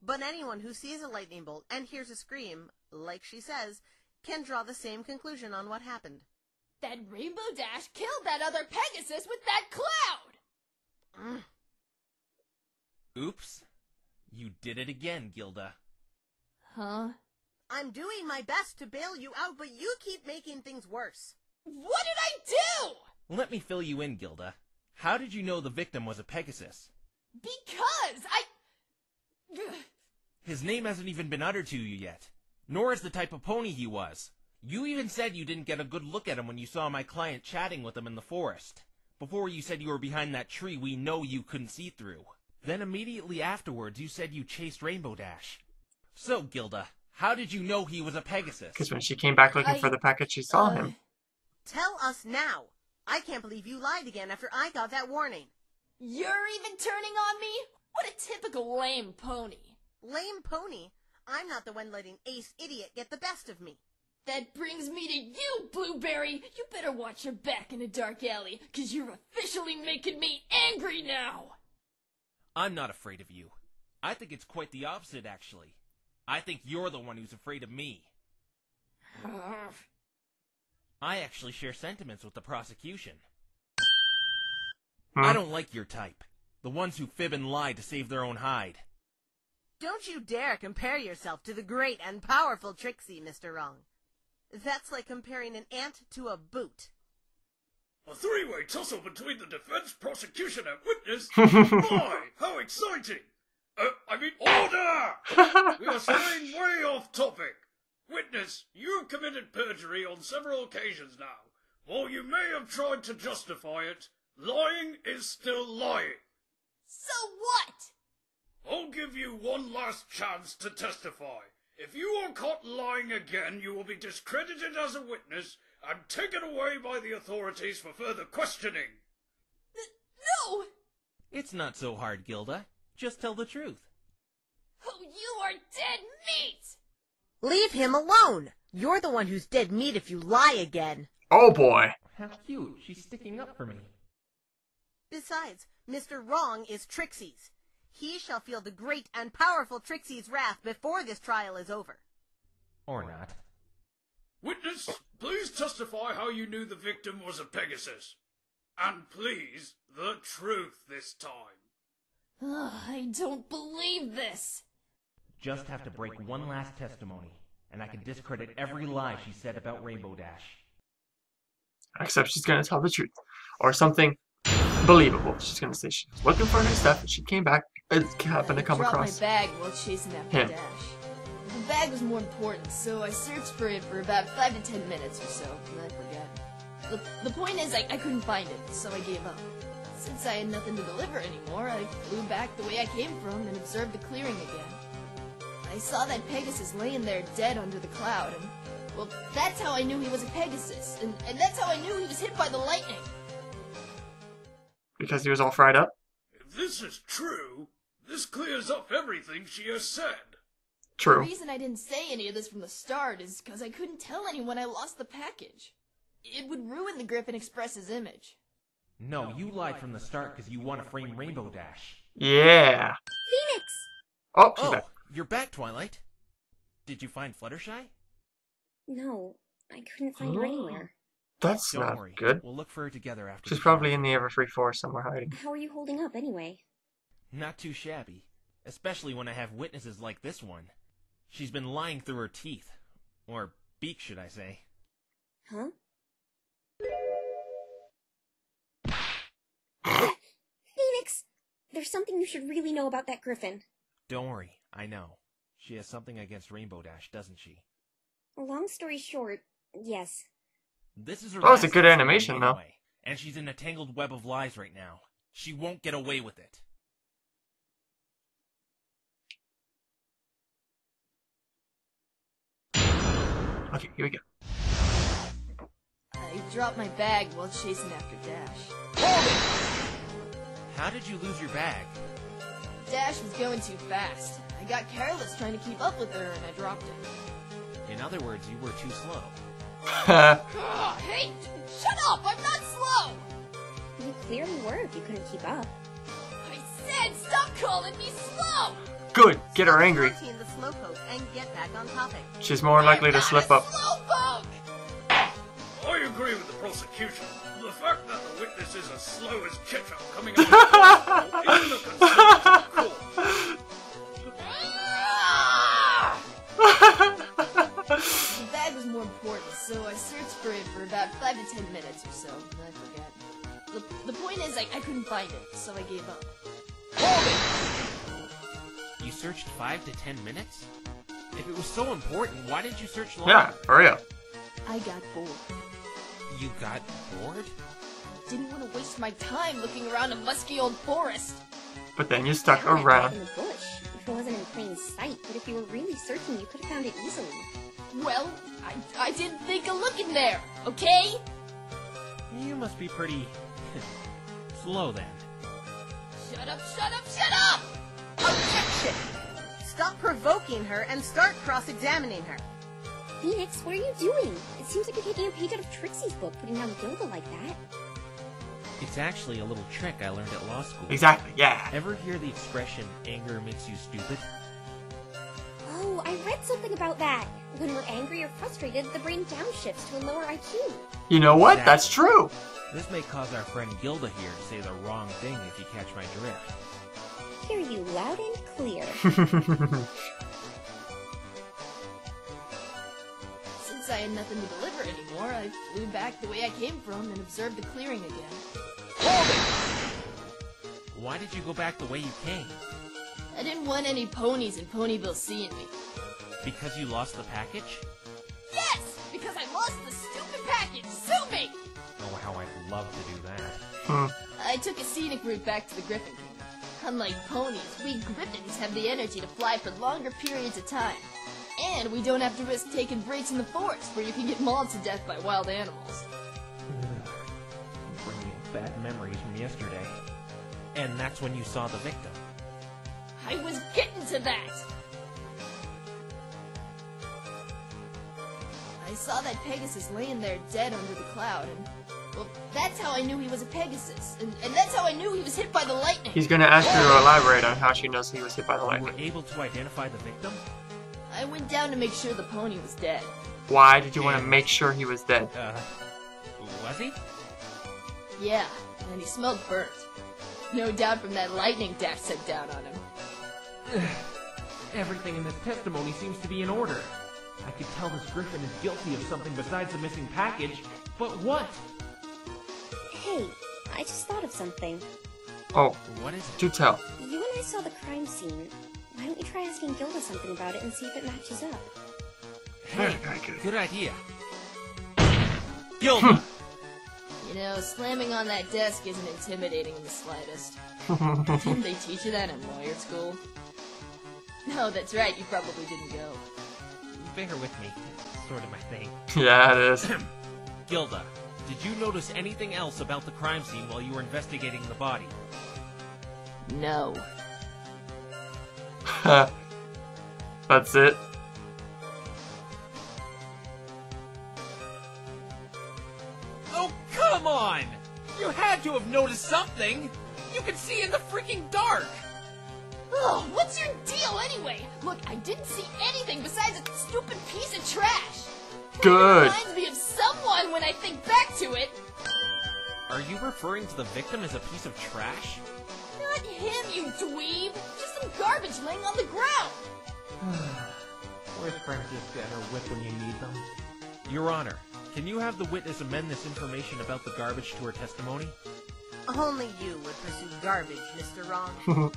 But anyone who sees a lightning bolt and hears a scream, like she says, can draw the same conclusion on what happened. That Rainbow Dash killed that other Pegasus with that cloud! Oops. You did it again, Gilda. Huh? I'm doing my best to bail you out, but you keep making things worse. What did I do? Let me fill you in, Gilda. How did you know the victim was a Pegasus? Because His name hasn't even been uttered to you yet, nor is the type of pony he was. You even said you didn't get a good look at him when you saw my client chatting with him in the forest. Before you said you were behind that tree we know you couldn't see through. Then immediately afterwards you said you chased Rainbow Dash. So, Gilda, How did you know he was a Pegasus? Because when she came back looking for the package, she saw him. Tell us now. I can't believe you lied again after I got that warning. You're even turning on me? What a typical lame pony. Lame pony? I'm not the one letting Ace Idiot get the best of me. That brings me to you, Blueberry. You better watch your back in a dark alley, 'cause you're officially making me angry now. I'm not afraid of you. I think it's quite the opposite, actually. I think you're the one who's afraid of me. I actually share sentiments with the prosecution. I don't like your type. The ones who fib and lie to save their own hide. Don't you dare compare yourself to the great and powerful Trixie, Mr. Wrong. That's like comparing an ant to a boot. A three-way tussle between the defense, prosecution, and witness? My, how exciting! Order! We are straying way off topic. Witness, you have committed perjury on several occasions now. While you may have tried to justify it, lying is still lying. So what? I'll give you one last chance to testify. If you are caught lying again, you will be discredited as a witness and taken away by the authorities for further questioning. No! It's not so hard, Gilda. Just tell the truth. Oh, you are dead meat! Leave him alone! You're the one who's dead meat if you lie again. Oh boy. How cute. She's sticking up for me. Besides, Mr. Wrong is Trixie's. He shall feel the great and powerful Trixie's wrath before this trial is over. Or not. Witness, please testify how you knew the victim was a Pegasus. And please, the truth this time. I don't believe this. Just have to break one last testimony, and I can discredit every lie she said about Rainbow Dash. Except she's gonna tell the truth. Or something believable. She's gonna say she was looking for her stuff and she came back and happened to come across my bag while chasing after him. Dash. The bag was more important, so I searched for it for about 5 to 10 minutes or so, and I forgot. The point is, I couldn't find it, so I gave up. Since I had nothing to deliver anymore, I flew back the way I came from and observed the clearing again. I saw that Pegasus laying there dead under the cloud, and, well, that's how I knew he was a Pegasus, and that's how I knew he was hit by the lightning. Because he was all fried up? If this is true, this clears up everything she has said. True. The reason I didn't say any of this from the start is because I couldn't tell anyone I lost the package. It would ruin the Griffin Express's image. No, you lied from the start because you want to frame Rainbow Dash. Yeah. Phoenix! Oh, she's back. You're back, Twilight. Did you find Fluttershy? No, I couldn't find her anywhere. That's Don't not worry. good. We'll look for her together after. She's the probably trial. in the Everfree Forest somewhere hiding. How are you holding up anyway? Not too shabby. Especially when I have witnesses like this one. She's been lying through her teeth. Or beak, should I say. Huh? Phoenix! There's something you should really know about that griffin. Don't worry, I know. She has something against Rainbow Dash, doesn't she? Long story short, yes. This is her Oh, it's a last good testimony animation, though. anyway, and she's in a tangled web of lies right now. She won't get away with it. Okay, here we go. I dropped my bag while chasing after Dash. How did you lose your bag? Dash was going too fast. I got careless trying to keep up with her and I dropped it. In other words, you were too slow. Hey, shut up! I'm not slow! You clearly were if you couldn't keep up. I said stop calling me slow! Good, get her angry. Stop the slowpoke and get back on topic. She's more likely to slip up. Slowpoke! I agree with the prosecution. The fact that the witness is as slow as ketchup coming out of the hospital isn't a concern to the court. The bag was more important, so I searched for it for about 5 to 10 minutes or so, and I forgot. The point is, I couldn't find it, so I gave up. You searched 5 to 10 minutes? If it was so important, why didn't you search longer? Yeah, for real. I got bored. You got bored? Didn't want to waste my time looking around a musky old forest. But then you stuck I went back around. in the bush. if it wasn't in plain sight, but if you were really searching, you could have found it easily. Well, I didn't think of looking there, okay? You must be pretty slow then. Shut up, shut up, shut up! Objection! Stop provoking her and start cross-examining her. Phoenix, what are you doing? It seems like you're taking a page out of Trixie's book, putting down Gilda like that. It's actually a little trick I learned at law school. Exactly, yeah. Ever hear the expression, anger makes you stupid? Oh, I read something about that. When we're angry or frustrated, the brain downshifts to a lower IQ. You know what? That's true. This may cause our friend Gilda here to say the wrong thing if you catch my drift. Hear you loud and clear. Since I had nothing to deliver anymore, I flew back the way I came from and observed the clearing again. Hold it! Why did you go back the way you came? I didn't want any ponies in Ponyville seeing me. Because you lost the package? Yes! Because I lost the stupid package! Sue me! Oh, how I'd love to do that. I took a scenic route back to the Griffin Kingdom. Unlike ponies, we Griffins have the energy to fly for longer periods of time. And we don't have to risk taking breaks in the forest where you can get mauled to death by wild animals. Bringing bad memories from yesterday. And that's when you saw the victim. I was getting to that! I saw that Pegasus laying there dead under the cloud, and, well, that's how I knew he was a Pegasus, and that's how I knew he was hit by the lightning! He's gonna ask her to elaborate on how she knows he was hit by the You lightning. were able to identify the victim? I went down to make sure the pony was dead. Why did you want to make sure he was dead? Was he? Yeah, and he smelled burnt. No doubt from that lightning Dash sent down on him. Everything in this testimony seems to be in order. I could tell this Griffin is guilty of something besides the missing package, but what? Hey, I just thought of something. Oh, What is it? do tell. You and I saw the crime scene. Why don't you try asking Gilda something about it and see if it matches up? Hey, Very good. good idea. Gilda! You know, slamming on that desk isn't intimidating in the slightest. Didn't they teach you that in lawyer school? No, that's right, you probably didn't go. Bear with me. It's sort of my thing. Yeah, it is. Gilda, did you notice anything else about the crime scene while you were investigating the body? No. That's it. Oh, come on! You had to have noticed something! You could see in the freaking dark! Oh, what's your deal anyway? Look, I didn't see anything besides a stupid piece of trash. Good. It reminds me of someone when I think back to it. Are you referring to the victim as a piece of trash? Not him, you dweeb. Just some garbage laying on the ground. Where's Francisca and her whip when you need them? Your Honor, can you have the witness amend this information about the garbage to her testimony? Only you would pursue garbage, Mr. Wrong.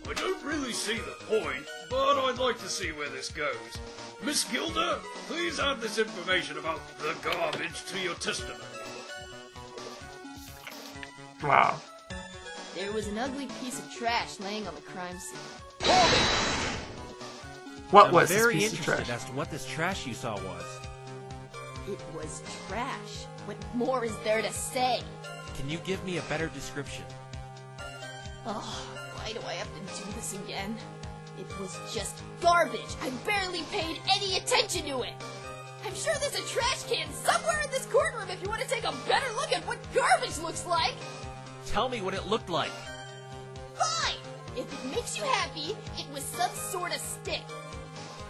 I don't really see the point, but I'd like to see where this goes. Miss Gilda, please add this information about the garbage to your testimony. Wow. There was an ugly piece of trash laying on the crime scene. What I'm was this very piece of interested trash? as to what this trash you saw was. It was trash. What more is there to say? Can you give me a better description? Oh, why do I have to do this again? It was just garbage. I barely paid any attention to it. I'm sure there's a trash can somewhere in this courtroom if you want to take a better look at what garbage looks like. Tell me what it looked like. Fine! If it makes you happy, it was some sort of stick.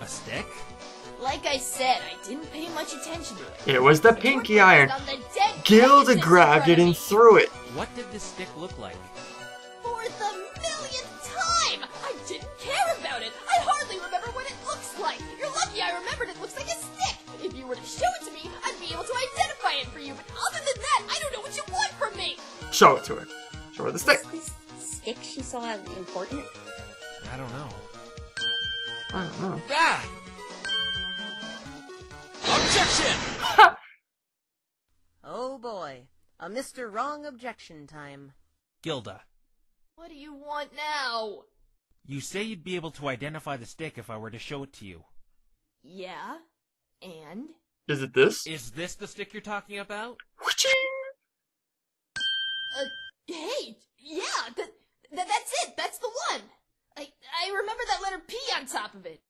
A stick? Like I said, I didn't pay much attention to it. It was the I pinky focused iron. on the dead Gilda Pegasus in grabbed front it of and me. threw it. What did this stick look like? For the millionth time! I didn't care about it! I hardly remember what it looks like! You're lucky I remembered it looks like a stick! If you were to show it to me, I'd be able to identify it for you, but other than that, I don't know what you want from me! Show it to her. Show her the stick. Is this stick she saw important? I don't know. I don't know. Ah! Objection! Oh boy, a Mr. Wrong objection time. Gilda, What do you want now? You say you'd be able to identify the stick if I were to show it to you. Yeah? And? Is it this? Is this the stick you're talking about? Hey! Yeah! That's it! That's the one! I remember that letter P on top of it!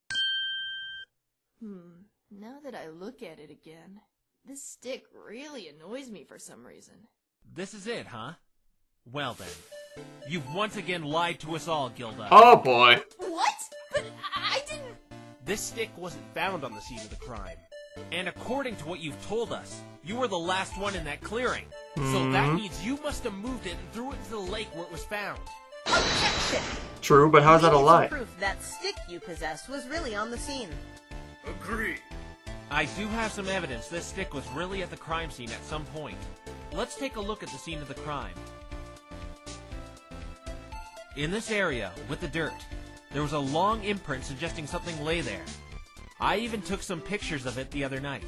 Now that I look at it again, this stick really annoys me for some reason. This is it, huh? Well then. You've once again lied to us all, Gilda. Oh boy. What? But I didn't... This stick wasn't found on the scene of the crime. And according to what you've told us, you were the last one in that clearing. So that means you must have moved it and threw it into the lake where it was found. Objection! True, but how's that a We need lie? some proof that stick you possessed was really on the scene. Agreed. I do have some evidence this stick was really at the crime scene at some point. Let's take a look at the scene of the crime. In this area, with the dirt, there was a long imprint suggesting something lay there. I even took some pictures of it the other night.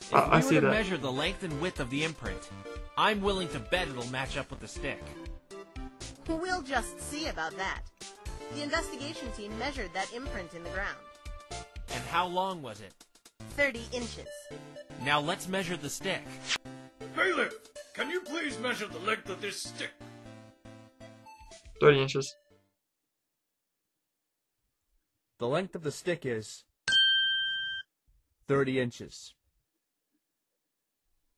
If I we see were to that. measure the length and width of the imprint, I'm willing to bet it'll match up with the stick. We'll just see about that. The investigation team measured that imprint in the ground. And how long was it? 30 inches. Now let's measure the stick. Bailiff, can you please measure the length of this stick? 30 inches. The length of the stick is 30 inches.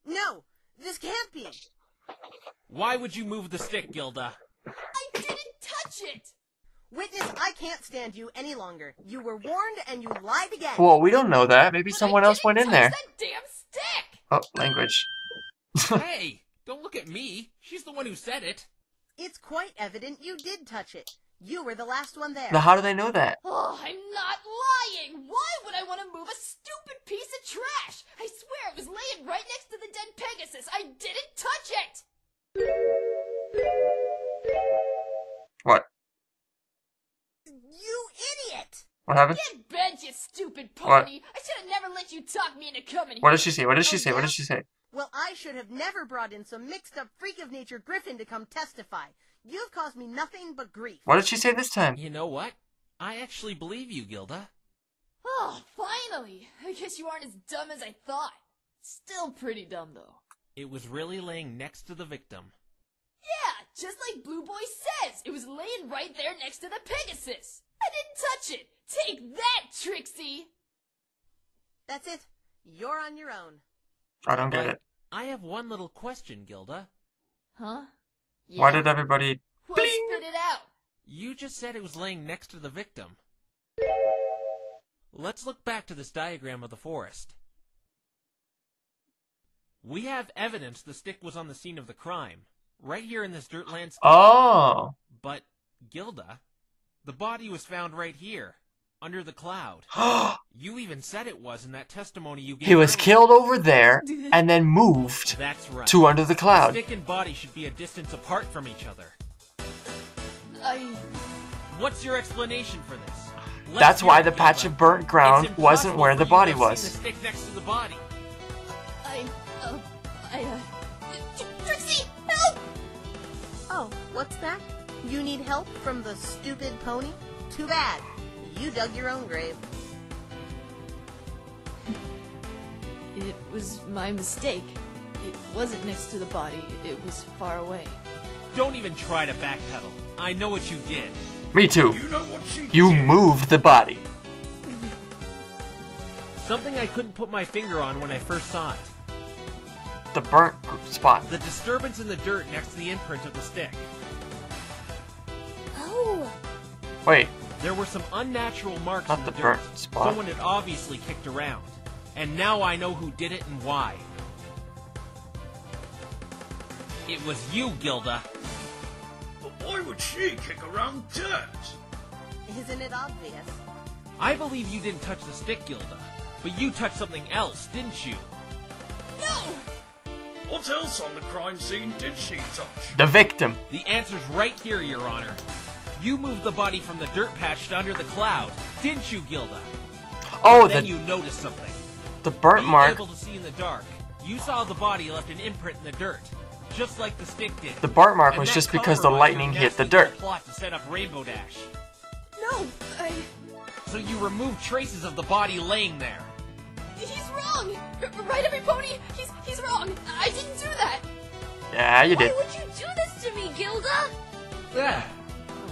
No! This can't be! Why would you move the stick, Gilda? I didn't touch it! Witness, I can't stand you any longer. You were warned and you lied again. Well, we don't know that. Maybe But someone I else went didn't in touch there. that damn stick! Oh, language. Hey, don't look at me. She's the one who said it. It's quite evident you did touch it. You were the last one there. Now, how do they know that? Oh, I'm not lying! Why would I want to move a stupid piece of trash? I swear it was laying right next to the dead Pegasus. I didn't touch it! What? You idiot! What happened? Get bent, you stupid What? pony! I should have never let you talk me into coming here. What did she say? What did she Oh, say? What yeah? did she say? Well, I should have never brought in some mixed-up freak-of-nature griffin to come testify. You've caused me nothing but grief. What did she say this time? You know what? I actually believe you, Gilda. Oh, finally! I guess you aren't as dumb as I thought. Still pretty dumb, though. It was really laying next to the victim. Yeah, just like Blue Boy says. It was laying right there next to the Pegasus. I didn't touch it. Take that, Trixie! That's it. You're on your own. I don't get But it. I have one little question, Gilda. Huh? Why did everybody... Well, Bling! spit it out. You just said it was laying next to the victim. Let's look back to this diagram of the forest. We have evidence the stick was on the scene of the crime, right here in this dirt landscape. Oh! But, Gilda, the body was found right here, under the cloud. You even said it was in that testimony you gave He was earlier. killed over there, and then moved That's right. to under the cloud. Stick and body should be a distance apart from each other. What's your explanation for this? Let's That's hear why it, the patch Gilda. of burnt ground It's wasn't impossible where for the you to body have seen was. the stick next to the body. Trixie, help! Oh, what's that? You need help from the stupid pony? Too bad. You dug your own grave. It was my mistake. It wasn't next to the body. It was far away. Don't even try to backpedal. I know what you did. Me too. You know what she You did? moved the body. Something I couldn't put my finger on when I first saw it. The burnt spot. The disturbance in the dirt next to the imprint of the stick. Oh! Wait, There were some unnatural marks Not in the the dirt. burnt spot. Someone had obviously kicked around. And now I know who did it and why. It was you, Gilda. But why would she kick around dirt? Isn't it obvious? I believe you didn't touch the stick, Gilda. But you touched something else, didn't you? No! What else on the crime scene did she touch? the victim. The answer's right here, Your Honor. You moved the body from the dirt patch to under the cloud, didn't you, Gilda? Oh, Then the you noticed something. burnt Being mark. able to see in the dark, you saw the body left an imprint in the dirt, just like the stick did. The bark mark And was that just color because the was lightning your hit the nasty dirt. little plot to set up Rainbow Dash. No, So you removed traces of the body laying there. he's wrong! Right, every pony? He's wrong! I didn't do that! Yeah, you Why did. would you do this to me, Gilda? Ah,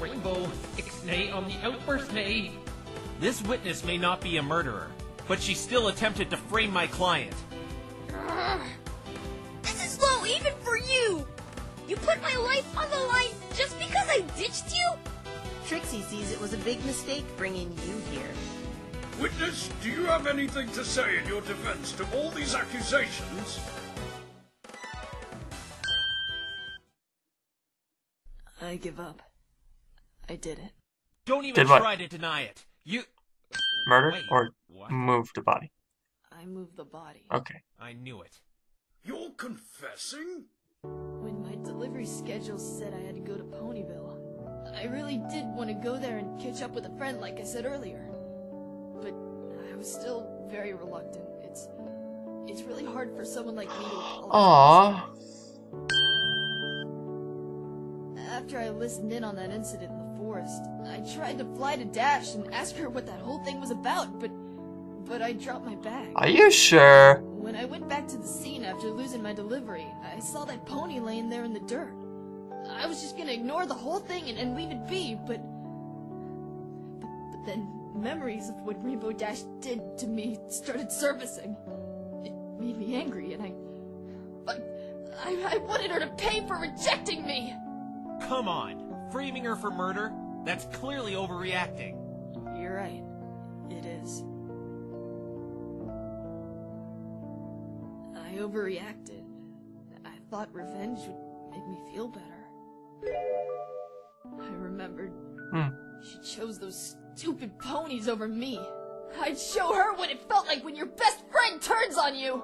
Rainbow, ixnay on the outburst nay. This witness may not be a murderer, but she still attempted to frame my client. This is low even for you! You put my life on the line just because I ditched you? Trixie sees it was a big mistake bringing you here. Witness, do you have anything to say in your defense to all these accusations? I give up. I did it. Don't even Did what? try to deny it. You... Murder Wait, or what? move the body? I moved the body. Okay. I knew it. You're confessing? When my delivery schedule said I had to go to Ponyville, I really did want to go there and catch up with a friend like I said earlier. But I was still very reluctant. It's really hard for someone like me to apologize. Aww. After I listened in on that incident in the forest, I tried to fly to Dash and ask her what that whole thing was about, but I dropped my bag. Are you sure? When I went back to the scene after losing my delivery, I saw that pony laying there in the dirt. I was just gonna ignore the whole thing and leave it be, but then memories of what Rainbow Dash did to me started surfacing. It made me angry, and I wanted her to pay for rejecting me! Come on. Framing her for murder? That's clearly overreacting. You're right. It is. I overreacted. I thought revenge would make me feel better. I remembered she chose those stupid ponies over me. I'd show her what it felt like when your best friend turns on you!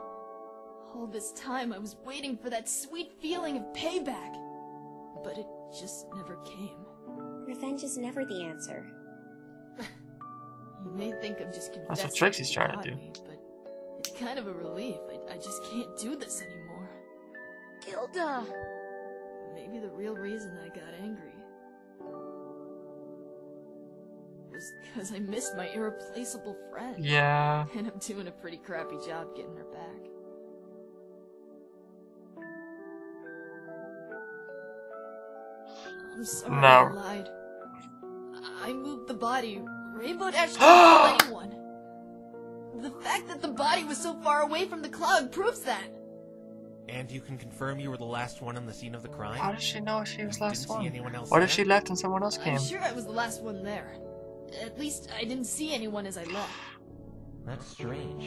All this time I was waiting for that sweet feeling of payback. But it just never came. Revenge is never the answer. You may think I'm just confessing. That's what Trixie's trying to do. me, but it's kind of a relief. I just can't do this anymore. Gilda! Maybe the real reason I got angry was because I missed my irreplaceable friend. Yeah. And I'm doing a pretty crappy job getting her back. I'm sorry No. I lied. I moved the body. Rainbow Dash didn't kill anyone. The fact that the body was so far away from the cloud proves that. And you can confirm you were the last one on the scene of the crime? How does she know she was last Didn't see one? anyone else What if there? she left and someone else came? I'm sure I was the last one there. At least I didn't see anyone as I left. That's strange.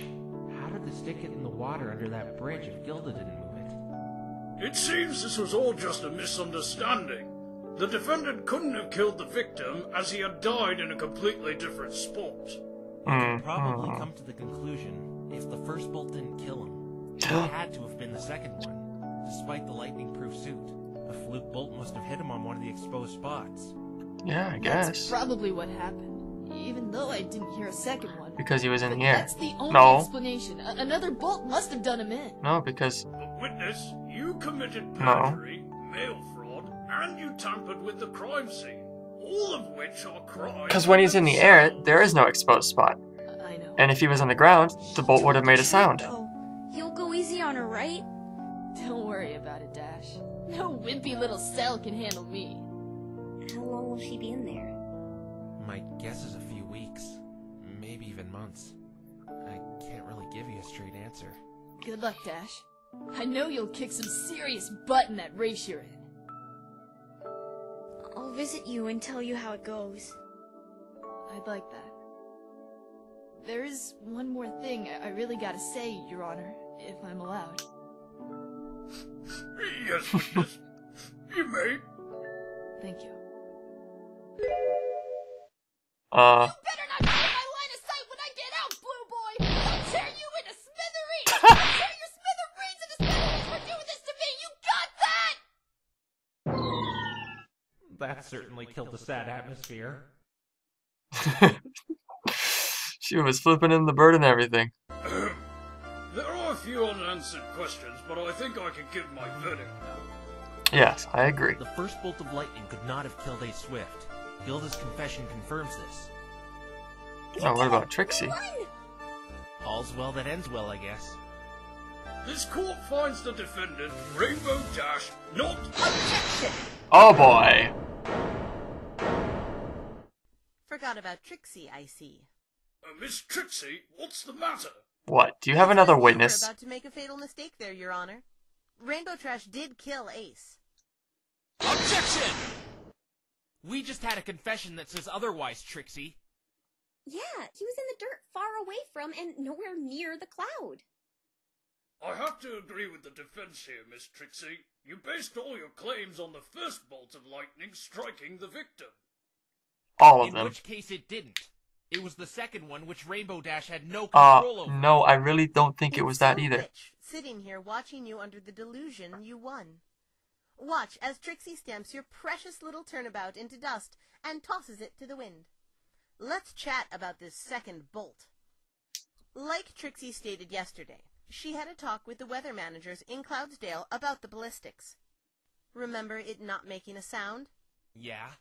How did the stick get in the water under that bridge if Gilda didn't move it? It seems this was all just a misunderstanding. The defendant couldn't have killed the victim as he had died in a completely different spot. You can probably come to the conclusion, if the first bolt didn't kill him, it had to have been the second one, despite the lightning-proof suit. A fluke bolt must have hit him on one of the exposed spots. Yeah, I That's guess. probably what happened. Even though I didn't hear a second one. Because he was in But the air. that's the only No. explanation. Another bolt must have done him in. No, because... Witness, you committed perjury, mail fraud, and you tampered with the crime scene. All of which are crimes. Because when he's in the air, there is no exposed spot. I know. And if he was on the ground, the bolt would have made a sound. Oh, you'll go easy on her, right? Don't worry about it, Dash. No wimpy little cell can handle me. How long will she be in there? My guess is a few weeks, maybe even months. I can't really give you a straight answer. Good luck, Dash. I know you'll kick some serious butt in that race you're in. I'll visit you and tell you how it goes. I'd like that. There is one more thing I really gotta say, Your Honor, if I'm allowed. Yes, witness. You may. Thank you. Uh... You better not get in my line of sight when I get out, Blue Boy! I'll tear you into smithereens! I'll tear your smithereens into smithereens for doing this to me! You got that?! That certainly killed the sad atmosphere. She was flipping in the bird and everything. There are a few unanswered questions, but I think I can give my verdict now. Yes, I agree. The first bolt of lightning could not have killed Ace Swift. Gilda's confession confirms this. Oh, what about Trixie? All's well that ends well, I guess. This court finds the defendant, Rainbow Dash, not... Objection! Oh boy! Forgot about Trixie, I see. Miss Trixie, what's the matter? What? Do you have another We're witness? about to make a fatal mistake there, Your Honor. Rainbow Trash did kill Ace. Objection! We just had a confession that says otherwise, Trixie. Yeah, he was in the dirt far away from and nowhere near the cloud. I have to agree with the defense here, Miss Trixie. You based all your claims on the first bolt of lightning striking the victim. All of In them. which case it didn't. It was the second one which Rainbow Dash had no control over. No, I really don't think it was that so either. Rich, sitting here watching you under the delusion you won. Watch as Trixie stamps your precious little turnabout into dust and tosses it to the wind. Let's chat about this second bolt. Like Trixie stated yesterday, she had a talk with the weather managers in Cloudsdale about the ballistics. Remember it not making a sound? Yeah.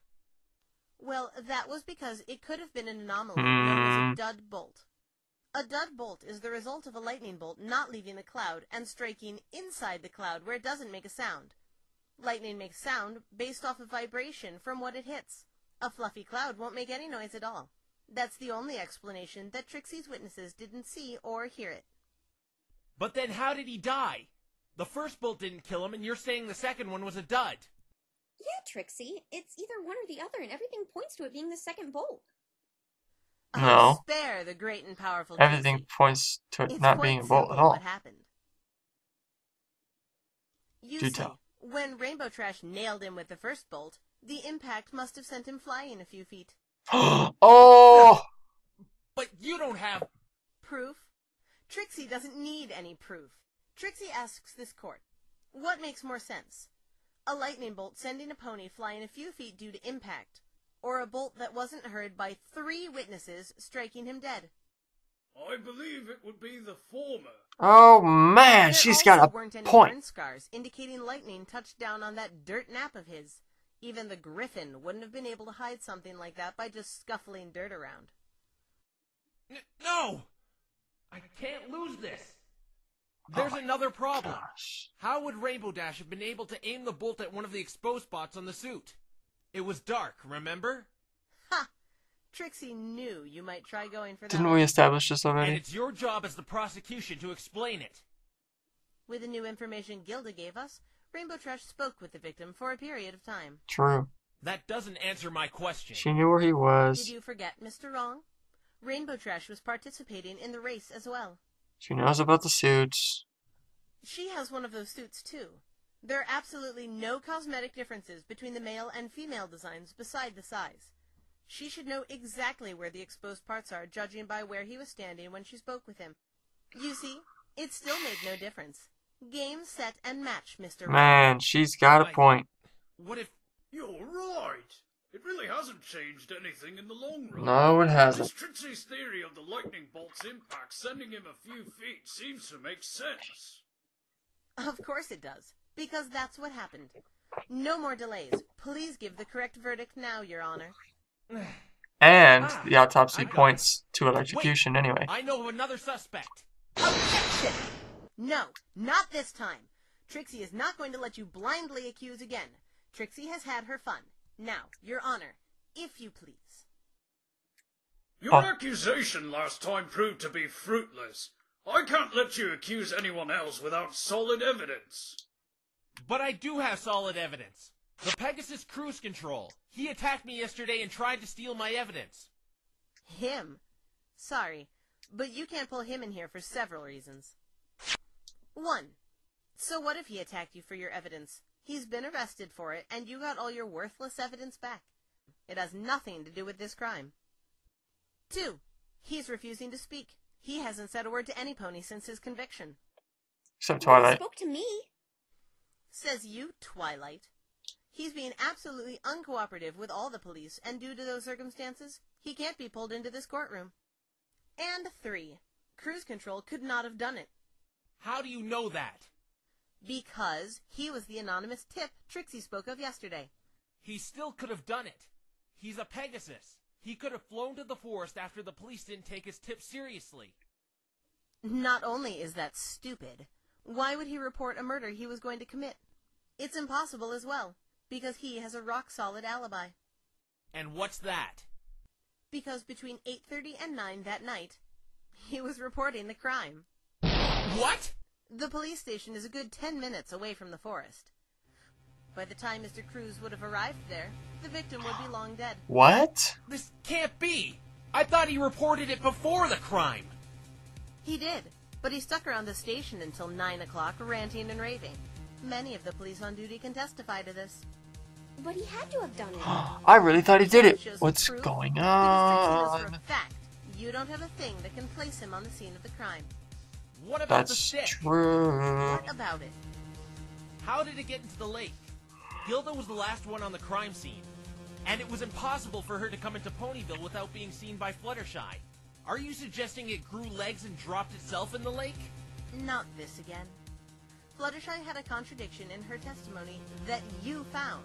Well, that was because it could have been an anomaly known as a dud bolt. A dud bolt is the result of a lightning bolt not leaving the cloud and striking inside the cloud where it doesn't make a sound. Lightning makes sound based off of vibration from what it hits. A fluffy cloud won't make any noise at all. That's the only explanation that Trixie's witnesses didn't see or hear it. But then how did he die? The first bolt didn't kill him, and you're saying the second one was a dud. Yeah, Trixie, it's either one or the other, and everything points to it being the second bolt. No. Spare the great and powerful Everything Trixie. points to it It's not quite being a bolt simple at all. What happened. You Do see, tell. when Rainbow Trash nailed him with the first bolt, the impact must have sent him flying a few feet. Oh! But you don't have... Proof? Trixie doesn't need any proof. Trixie asks this court, what makes more sense? A lightning bolt sending a pony flying a few feet due to impact, or a bolt that wasn't heard by 3 witnesses striking him dead? I believe it would be the former. Oh man, There she's also got weren't a any point. burn scars indicating lightning touched down on that dirt nap of his. Even the Griffin wouldn't have been able to hide something like that by just scuffling dirt around. No! I can't lose this. There's another problem. Gosh. How would Rainbow Dash have been able to aim the bolt at one of the exposed spots on the suit? It was dark, remember? Ha! Trixie knew you might try going for that. Didn't we establish this And already? it's your job as the prosecution to explain it. With the new information Gilda gave us, Rainbow Trash spoke with the victim for a period of time. True. That doesn't answer my question. She knew where he Did was. you forget, Mr. Wrong? Rainbow Trash was participating in the race as well. She knows about the suits. She has one of those suits, too. There are absolutely no cosmetic differences between the male and female designs beside the size. She should know exactly where the exposed parts are, judging by where he was standing when she spoke with him. You see, it still made no difference. Game, set, and match, Mr. Wrong. Man, she's got a point. What if... You're right. It really hasn't changed anything in the long run. No, it Miss hasn't. Trixie's theory of the lightning bolt's impact sending him a few feet seems to make sense. Of course it does, because that's what happened. No more delays. Please give the correct verdict now, Your Honor. And the autopsy I got points to electrocution Wait, anyway. I know of another suspect. Objection! No, not this time. Trixie is not going to let you blindly accuse again. Trixie has had her fun. Now, Your Honor, if you please. Your Oh. accusation last time proved to be fruitless. I can't let you accuse anyone else without solid evidence. But I do have solid evidence. The Pegasus cruise control. He attacked me yesterday and tried to steal my evidence. Him? Sorry, but you can't pull him in here for several reasons. 1. So what if he attacked you for your evidence? He's been arrested for it, and you got all your worthless evidence back. It has nothing to do with this crime. 2. He's refusing to speak. He hasn't said a word to any pony since his conviction. Except Well, he Twilight. spoke to me. Says you, Twilight. He's being absolutely uncooperative with all the police, and due to those circumstances, he can't be pulled into this courtroom. And 3. Cruise control could not have done it. How do you know that? Because he was the anonymous tip Trixie spoke of yesterday. He still could have done it. He's a Pegasus. He could have flown to the forest after the police didn't take his tip seriously. Not only is that stupid, why would he report a murder he was going to commit? It's impossible as well, because he has a rock-solid alibi. And what's that? Because between 8:30 and 9 that night, he was reporting the crime. What? The police station is a good 10 minutes away from the forest. By the time Mr. Cruz would have arrived there, the victim would be long dead. What? This can't be. I thought he reported it before the crime. He did, but he stuck around the station until 9 o'clock ranting and raving. Many of the police on duty can testify to this. But he had to have done it. I really thought he did it. Shows What's proof, going because Trixie knows for on? a fact you don't have a thing that can place him on the scene of the crime. What about the That's stick? true. What about it? How did it get into the lake? Gilda was the last one on the crime scene, and it was impossible for her to come into Ponyville without being seen by Fluttershy. Are you suggesting it grew legs and dropped itself in the lake? Not this again. Fluttershy had a contradiction in her testimony that you found.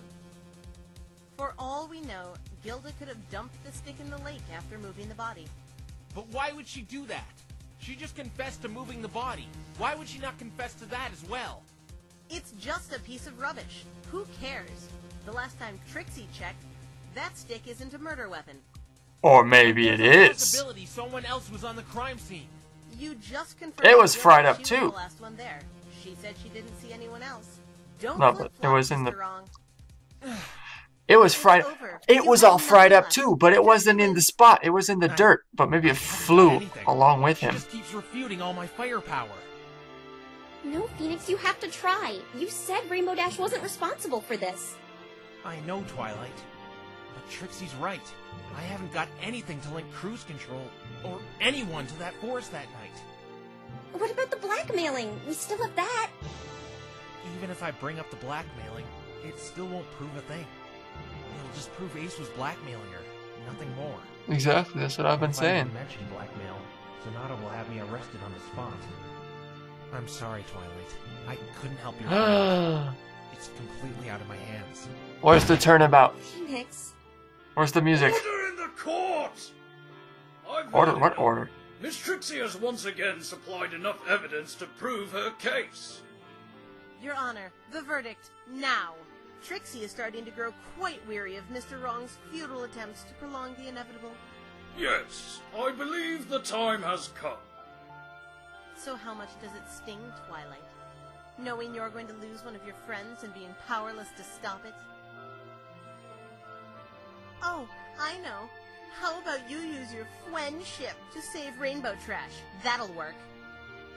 For all we know, Gilda could have dumped the stick in the lake after moving the body. But why would she do that? She just confessed to moving the body. Why would she not confess to that as well? It's just a piece of rubbish. Who cares? The last time Trixie checked, that stick isn't a murder weapon. Or maybe it There's a is. possibility someone else was on the crime scene. You just confirmed It was Gilda fried up she was too. the last one there. She said she didn't see anyone else. Don't No, but flip-flop, it was in the- Mr. Wrong. It was fried. over. It You was have all fried nothing up left. too, but it wasn't in the spot. It was in the dirt. But maybe it flew Anything. along with She him. just keeps refuting all my firepower. No, Phoenix, you have to try. You said Rainbow Dash wasn't responsible for this. I know, Twilight. But Trixie's right. I haven't got anything to link cruise control or anyone to that forest that night. What about the blackmailing? We still have that. Even if I bring up the blackmailing, it still won't prove a thing. It'll just prove Ace was blackmailing her, nothing more. Exactly, that's what I've been If I even saying. mention blackmail, Sonata will have me arrested on the spot. I'm sorry, Twilight. I couldn't help your friend. Where's It's completely out of my hands. the turnabout? Phoenix. Where's the music? Order in the court! I've Order? heard it What now. order? Miss Trixie has once again supplied enough evidence to prove her case. Your Honor, the verdict, now. Trixie is starting to grow quite weary of Mr. Wrong's futile attempts to prolong the inevitable. Yes, I believe the time has come. So how much does it sting, Twilight? Knowing you're going to lose one of your friends and being powerless to stop it? Oh, I know. How about you use your friendship to save Rainbow Trash? That'll work.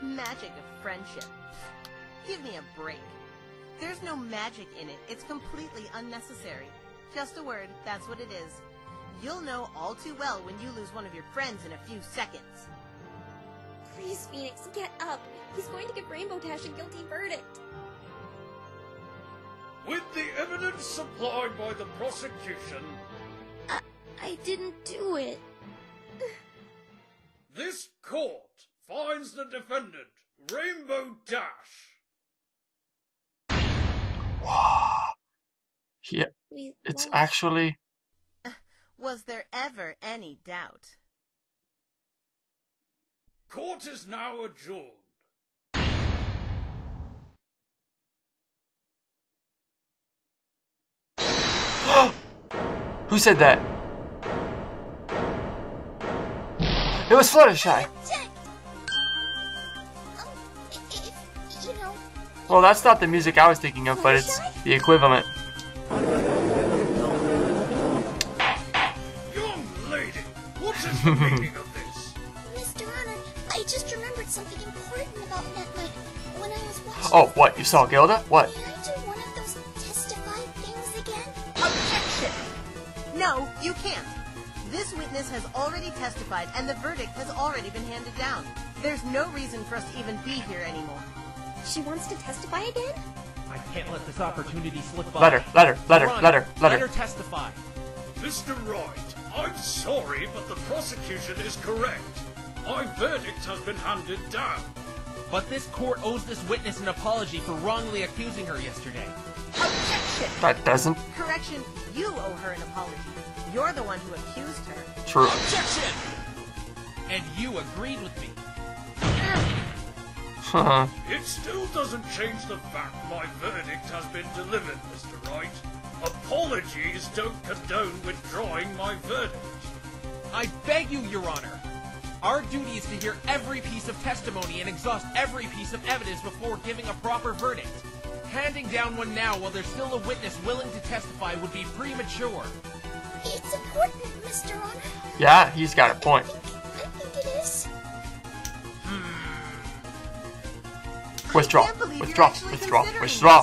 Magic of friendship. Give me a break. There's no magic in it. It's completely unnecessary. Just a word, that's what it is. You'll know all too well when you lose one of your friends in a few seconds. Please, Phoenix, get up. He's going to give Rainbow Dash a guilty verdict. With the evidence supplied by the prosecution, I didn't do it. this court finds the defendant, Rainbow Dash. Yeah, We it's lost. actually. Was there ever any doubt? Court is now adjourned. Who said that? It was Fluttershy. You know, Well, that's not the music I was thinking of, but it's the equivalent. Young lady, what is the meaning of this? Mr. Honor, I just remembered something important about that night when I was watching. Oh, what? You saw Gilda? What? May I do one of those testify things again? Objection! No, you can't. This witness has already testified and the verdict has already been handed down. There's no reason for us to even be here anymore. she wants to testify again? I can't let this opportunity slip by. Let her, let her, let her, Run. let her, let Let her. her testify. Mr. Wright, I'm sorry, but the prosecution is correct. My verdict has been handed down. But this court owes this witness an apology for wrongly accusing her yesterday. Objection! That doesn't. Correction, you owe her an apology. You're the one who accused her. True. Objection! And you agreed with me. Huh. It still doesn't change the fact my verdict has been delivered, Mr. Wright. Apologies don't condone withdrawing my verdict. I beg you, Your Honor. Our duty is to hear every piece of testimony and exhaust every piece of evidence before giving a proper verdict. Handing down one now while there's still a witness willing to testify would be premature. It's important, Mr. Honor. Yeah, he's got a point. I think it is. Withdraw. I can't believe Withdraw. you're actually Withdraw. considering Withdraw.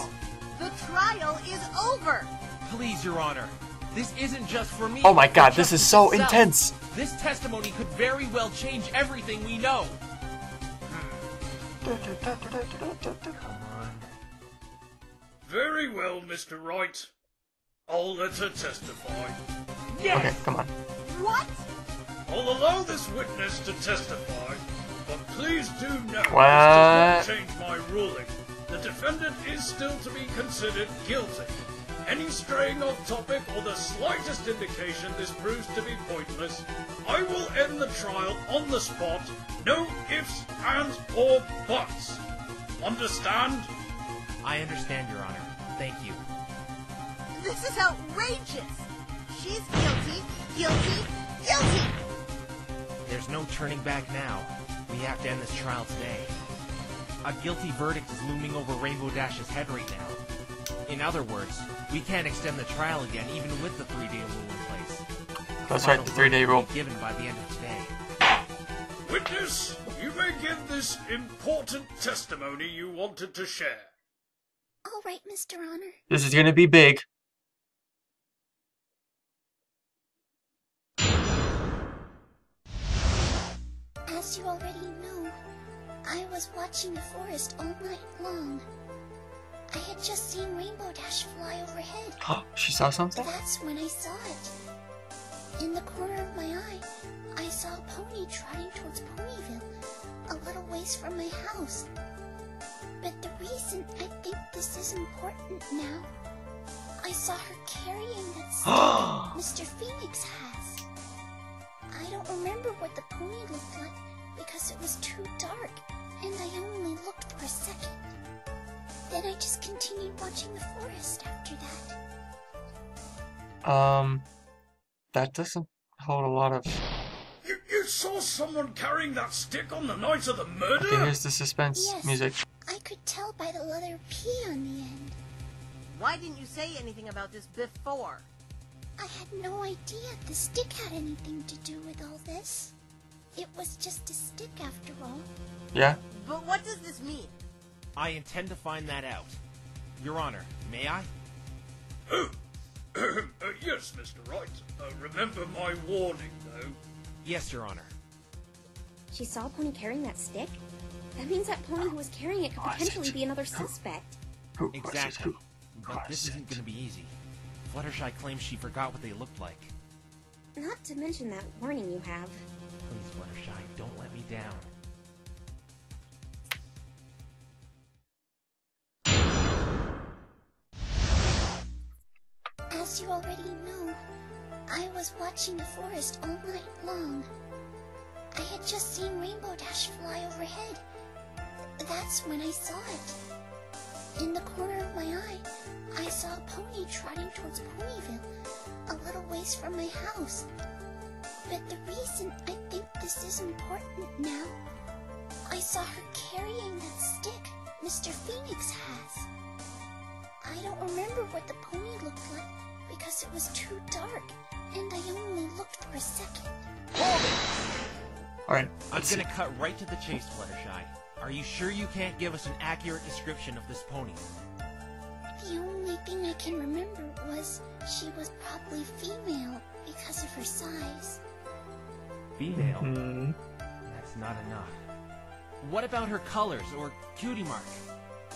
this. The trial is over. Please, Your Honor. This isn't just for me. Oh my god, but this is justice so itself. intense. This testimony could very well change everything we know. Very well, Mr. Wright. I'll let her testify. Okay, come on. What? I'll allow this witness to testify, but please do note this What? does not change my ruling. The defendant is still to be considered guilty. Any straying off topic or the slightest indication this proves to be pointless, I will end the trial on the spot. No ifs, ands, or buts. Understand? I understand, Your Honor. Thank you. This is outrageous. She's guilty, guilty, guilty. There's no turning back now. We have to end this trial today. A guilty verdict is looming over Rainbow Dash's head right now. In other words, we can't extend the trial again even with the 3-day rule in place. That's right, the 3-day rule. Will be given by the end of today. Witness, you may give this important testimony you wanted to share. All right, Mr. Honor. This is gonna be big. As you already know, I was watching the forest all night long. I had just seen Rainbow Dash fly overhead. She saw something? That's when I saw it. In the corner of my eye, I saw a pony trotting towards Ponyville, a little ways from my house. But the reason I think this is important now, I saw her carrying that stick Mr. Phoenix has. I don't remember what the pony looked like because it was too dark, and I only looked for a second. Then I just continued watching the forest after that. That doesn't hold a lot of... You saw someone carrying that stick on the night of the murder? Okay, here's the suspense Yes. music. I could tell by the letter P on the end. Why didn't you say anything about this before? I had no idea the stick had anything to do with all this. It was just a stick after all. Yeah? But what does this mean? I intend to find that out. Your Honor, may I? Yes, Mr. Wright. Remember my warning, though. Yes, Your Honor. She saw a pony carrying that stick? That means that pony who was carrying it could potentially be another suspect. Who? Exactly. But Was this isn't it? going to be easy. Fluttershy claims she forgot what they looked like. Not to mention that warning you have. Please, Fluttershy, don't let me down. As you already know, I was watching the forest all night long. I had just seen Rainbow Dash fly overhead. That's when I saw it. In the corner of my eye, I saw a pony trotting towards Ponyville, a little ways from my house. But the reason I think this is important now, I saw her carrying that stick Mr. Phoenix has. I don't remember what the pony looked like because it was too dark, and I only looked for a second. Alright, I'm let's see. gonna cut right to the chase, Fluttershy. Are you sure you can't give us an accurate description of this pony? The only thing I can remember was she was probably female because of her size. Female? Hmm. That's not enough. What about her colors or cutie mark?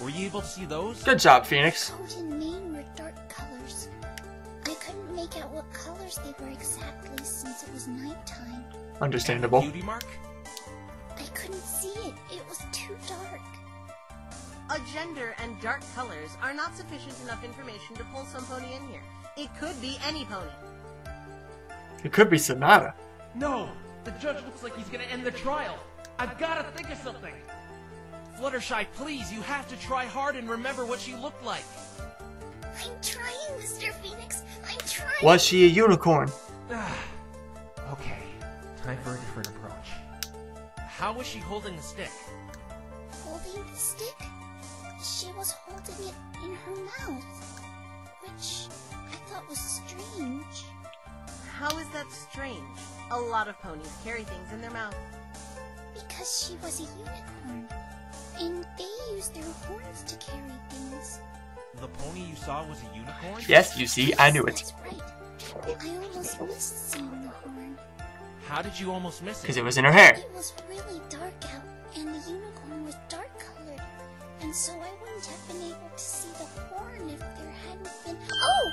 Were you able to see those? Good job, Phoenix. Coat and mane were dark colors. I couldn't make out what colors they were exactly since it was nighttime. Understandable. Cutie mark? I couldn't see it. It was too dark. A gender and dark colors are not sufficient enough information to pull some pony in here. It could be any pony. It could be Sonata. No! The judge looks like he's gonna end the trial. I've gotta think of something. Fluttershy, please, you have to try hard and remember what she looked like. I'm trying, Mr. Phoenix. I'm trying. Was she a unicorn? Okay, time for a different approach. How was she holding the stick? Holding the stick? She was holding it in her mouth, which I thought was strange. How is that strange? A lot of ponies carry things in their mouth. Because she was a unicorn, and they use their horns to carry things. The pony you saw was a unicorn? Yes, you see, I knew it. That's right. I almost missed seeing the horn. How did you almost miss it? Because it was in her hair. It was really dark out, and the unicorn was dark colored, and so I wouldn't have been able to see the horn if there hadn't been. Oh!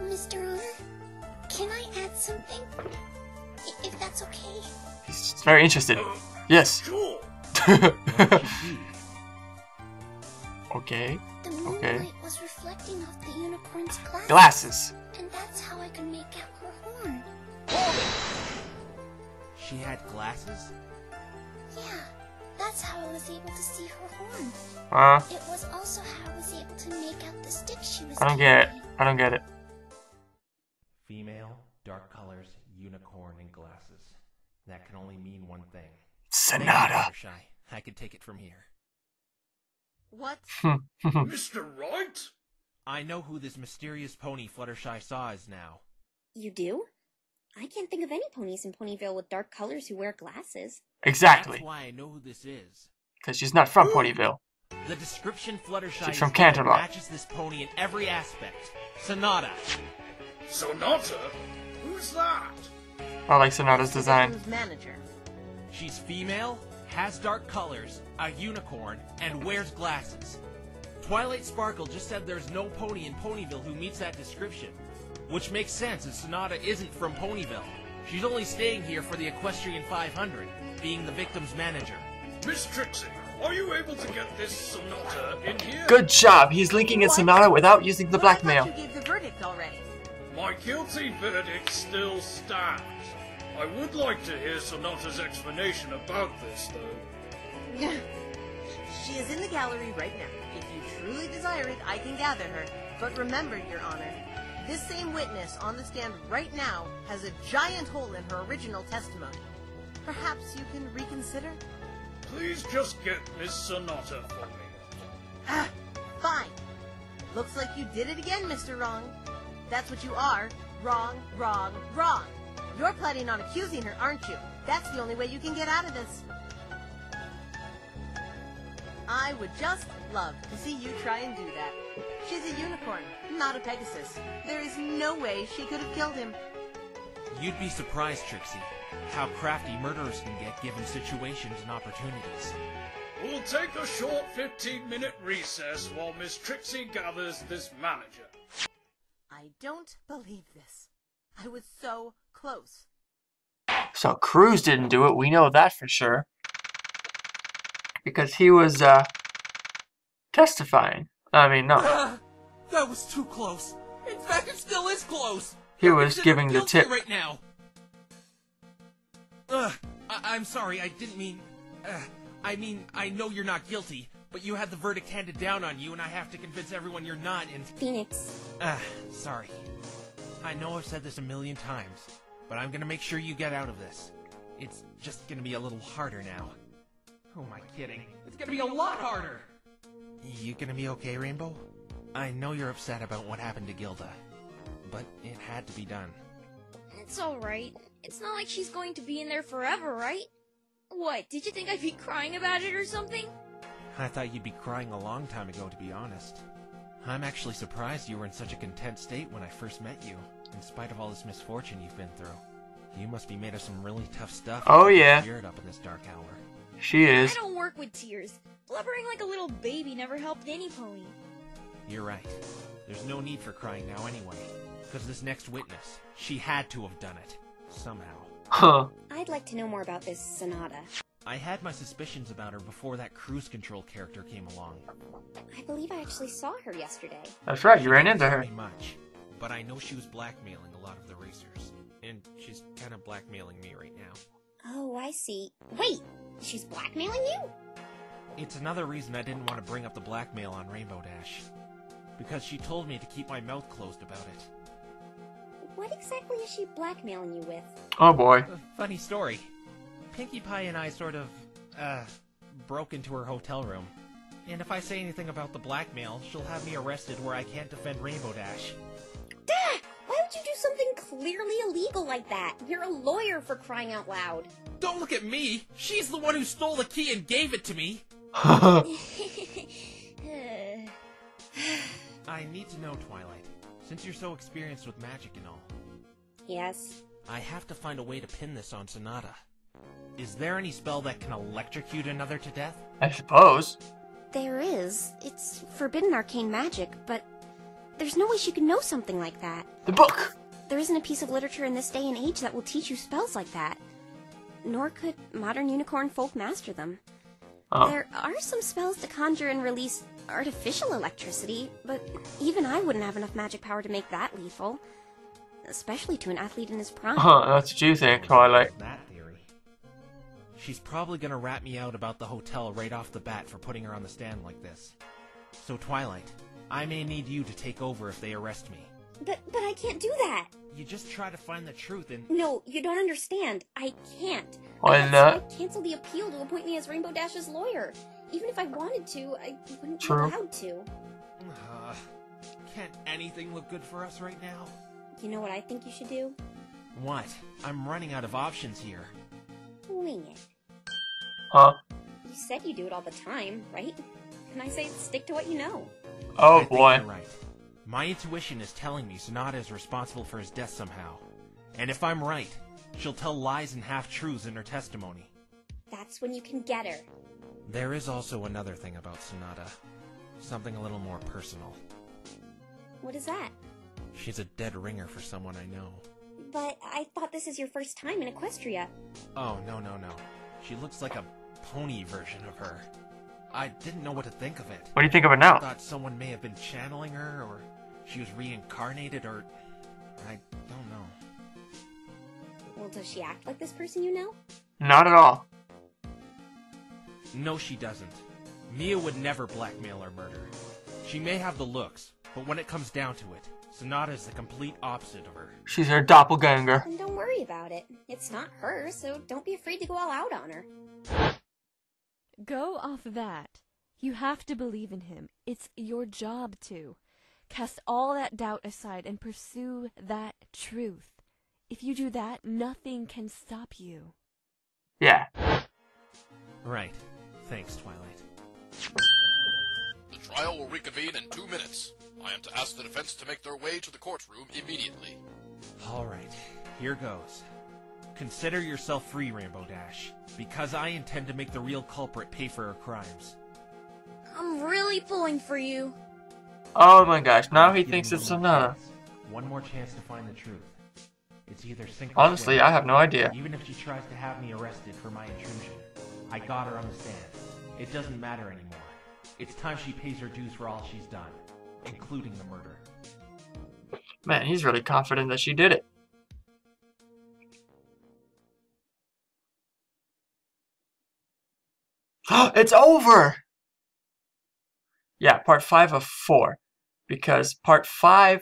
Mr. Honor, can I add something? If that's okay. He's very interested. Yes. Sure. Okay. The moonlight was reflecting off the unicorn's glasses. Glasses. And that's how I could make out her horn. She had glasses? Yeah, that's how I was able to see her horn. It was also how I was able to make out the stick she was I don't get it. I don't get it. Female, dark colors, unicorn, and glasses. That can only mean one thing. Sonata. Fluttershy. I could take it from here. What? Mr. Right? I know who this mysterious pony Fluttershy saw is now. You do? I can't think of any ponies in Ponyville with dark colors who wear glasses. Exactly. That's why I know who this is. Because she's not from Ponyville. The description Fluttershy She's from is given Canterlot. matches this pony in every aspect. Sonata. Sonata? Who's that? I like Sonata's design. Victim's manager. She's female, has dark colors, a unicorn, and wears glasses. Twilight Sparkle just said there's no pony in Ponyville who meets that description. Which makes sense as Sonata isn't from Ponyville. She's only staying here for the Equestrian 500, being the victim's manager. Miss Trixie, are you able to get this Sonata in here? Good job. He's linking in Sonata without using the Well, I blackmail. thought you gave the verdict already. My guilty verdict still stands. I would like to hear Sonata's explanation about this, though. She is in the gallery right now. If you truly desire it, I can gather her. But remember, Your Honor, this same witness on the stand right now has a giant hole in her original testimony. Perhaps you can reconsider? Please just get Miss Sonata for me. Ah, fine. Looks like you did it again, Mr. Wrong. That's what you are. Wrong, wrong, wrong. You're planning on accusing her, aren't you? That's the only way you can get out of this. I would just love to see you try and do that. She's a unicorn, not a Pegasus. There is no way she could have killed him. You'd be surprised, Trixie, how crafty murderers can get given situations and opportunities. We'll take a short 15-minute recess while Miss Trixie gathers this manager. I don't believe this. I was so close. So Cruz didn't do it. We know that for sure. Because he was, testifying. I mean, no. That was too close. In fact, it still is close. He was giving the Guilty tip. right now. I'm sorry. I didn't mean. I mean, I know you're not guilty, but you had the verdict handed down on you, and I have to convince everyone you're not. And Phoenix. Sorry. I know I've said this a million times, but I'm gonna make sure you get out of this. It's just gonna be a little harder now. Who am I kidding? It's gonna be a lot harder! You gonna be okay, Rainbow? I know you're upset about what happened to Gilda, but it had to be done. It's alright. It's not like she's going to be in there forever, right? What, did you think I'd be crying about it or something? I thought you'd be crying a long time ago, to be honest. I'm actually surprised you were in such a content state when I first met you, in spite of all this misfortune you've been through. You must be made of some really tough stuff. Oh, yeah. Spirit up in this dark hour. She is. I don't work with tears. Blubbering like a little baby never helped any pony. You're right. There's no need for crying now anyway. Because this next witness, she had to have done it. Somehow. Huh. I'd like to know more about this Sonata. I had my suspicions about her before that cruise control character came along. I believe I actually saw her yesterday. That's right, you ran into her. Not much, but I know she was blackmailing a lot of the racers. And she's kind of blackmailing me right now. Oh, I see. Wait, she's blackmailing you? It's another reason I didn't want to bring up the blackmail on Rainbow Dash. Because she told me to keep my mouth closed about it. What exactly is she blackmailing you with? Oh boy. Funny story. Pinkie Pie and I sort of, broke into her hotel room. And if I say anything about the blackmail, she'll have me arrested where I can't defend Rainbow Dash. Dad! Why would you do something clearly illegal like that? You're a lawyer, for crying out loud. Don't look at me! She's the one who stole the key and gave it to me! I need to know, Twilight, since you're so experienced with magic and all. Yes? I have to find a way to pin this on Sonata. Is there any spell that can electrocute another to death? I suppose. There is. It's forbidden arcane magic, but there's no way she could know something like that. The book! There isn't a piece of literature in this day and age that will teach you spells like that. Nor could modern unicorn folk master them. Oh. There are some spells to conjure and release artificial electricity, but even I wouldn't have enough magic power to make that lethal. Especially to an athlete in his prime. That's what you think, Twilight. That theory. She's probably gonna rat me out about the hotel right off the bat for putting her on the stand like this. So Twilight, I may need you to take over if they arrest me. But I can't do that. You just try to find the truth and... No, you don't understand. I can't. Why not? I cancel the appeal to appoint me as Rainbow Dash's lawyer. Even if I wanted to, I wouldn't be True. allowed to. Can't anything look good for us right now? You know what I think you should do? What? I'm running out of options here. Wing it. Huh? You said you do it all the time, right? And I say stick to what you know. Oh I think boy. you're right. My intuition is telling me Sonata is responsible for his death somehow. And if I'm right, she'll tell lies and half-truths in her testimony. That's when you can get her. There is also another thing about Sonata. Something a little more personal. What is that? She's a dead ringer for someone I know. But I thought this is your first time in Equestria. Oh, no. She looks like a pony version of her. I didn't know what to think of it. What do you think of it now? I thought someone may have been channeling her, or she was reincarnated, or... I don't know. Well, does she act like this person you know? Not at all. No, she doesn't. Mia would never blackmail or murder. She may have the looks, but when it comes down to it, Sonata is the complete opposite of her. She's her doppelganger. And don't worry about it. It's not her, so don't be afraid to go all out on her. Go off that. You have to believe in him. It's your job to. Cast all that doubt aside and pursue that truth. If you do that, nothing can stop you. Yeah. Right. Thanks, Twilight. The trial will reconvene in 2 minutes. I am to ask the defense to make their way to the courtroom immediately. All right. Here goes. Consider yourself free, Rainbow Dash, because I intend to make the real culprit pay for her crimes. I'm really pulling for you. Oh my gosh, now he thinks it's Sonata. One more chance to find the truth. It's either sink or Honestly, swim. I have no idea. Even if she tries to have me arrested for my intrusion, I got her on the stand. It doesn't matter anymore. It's time she pays her dues for all she's done, including the murder. Man, he's really confident that she did it. It's over! Yeah, part 5 of 4. Because part 5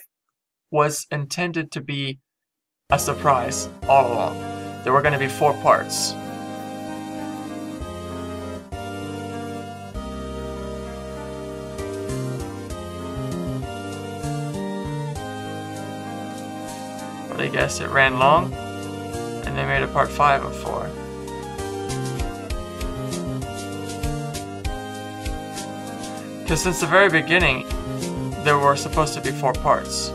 was intended to be a surprise all along. There were going to be 4 parts. But I guess it ran long, and they made a part 5 of 4. Because since the very beginning, there were supposed to be 4 parts.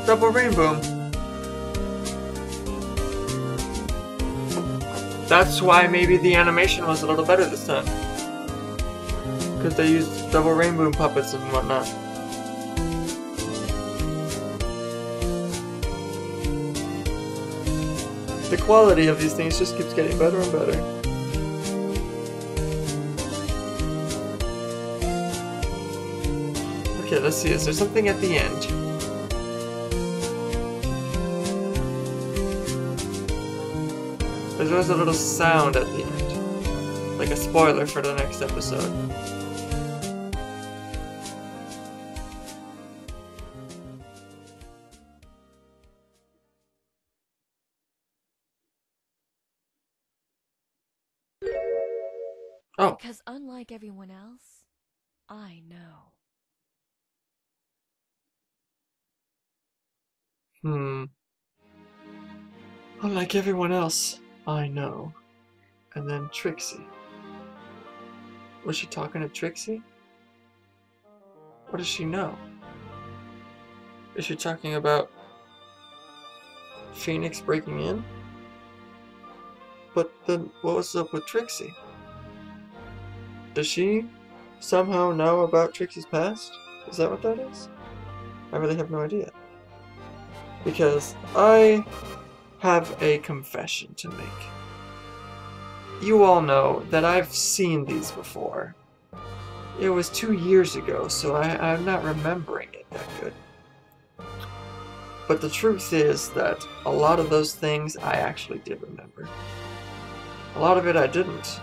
double rainbow. That's why maybe the animation was a little better this time. Because they used double rainbow puppets and whatnot. The quality of these things just keeps getting better and better. Okay, let's see, is there something at the end? There's always a little sound at the end. Like a spoiler for the next episode. Oh. Because unlike everyone else, I know. Unlike everyone else, I know. And then Trixie. Was she talking to Trixie? What does she know? Is she talking about Phoenix breaking in? But then what was up with Trixie? Does she somehow know about Trixie's past? Is that what that is? I really have no idea. Because I have a confession to make. You all know that I've seen these before. It was 2 years ago, so I'm not remembering it that good. But the truth is that a lot of those things I actually did remember. A lot of it I didn't.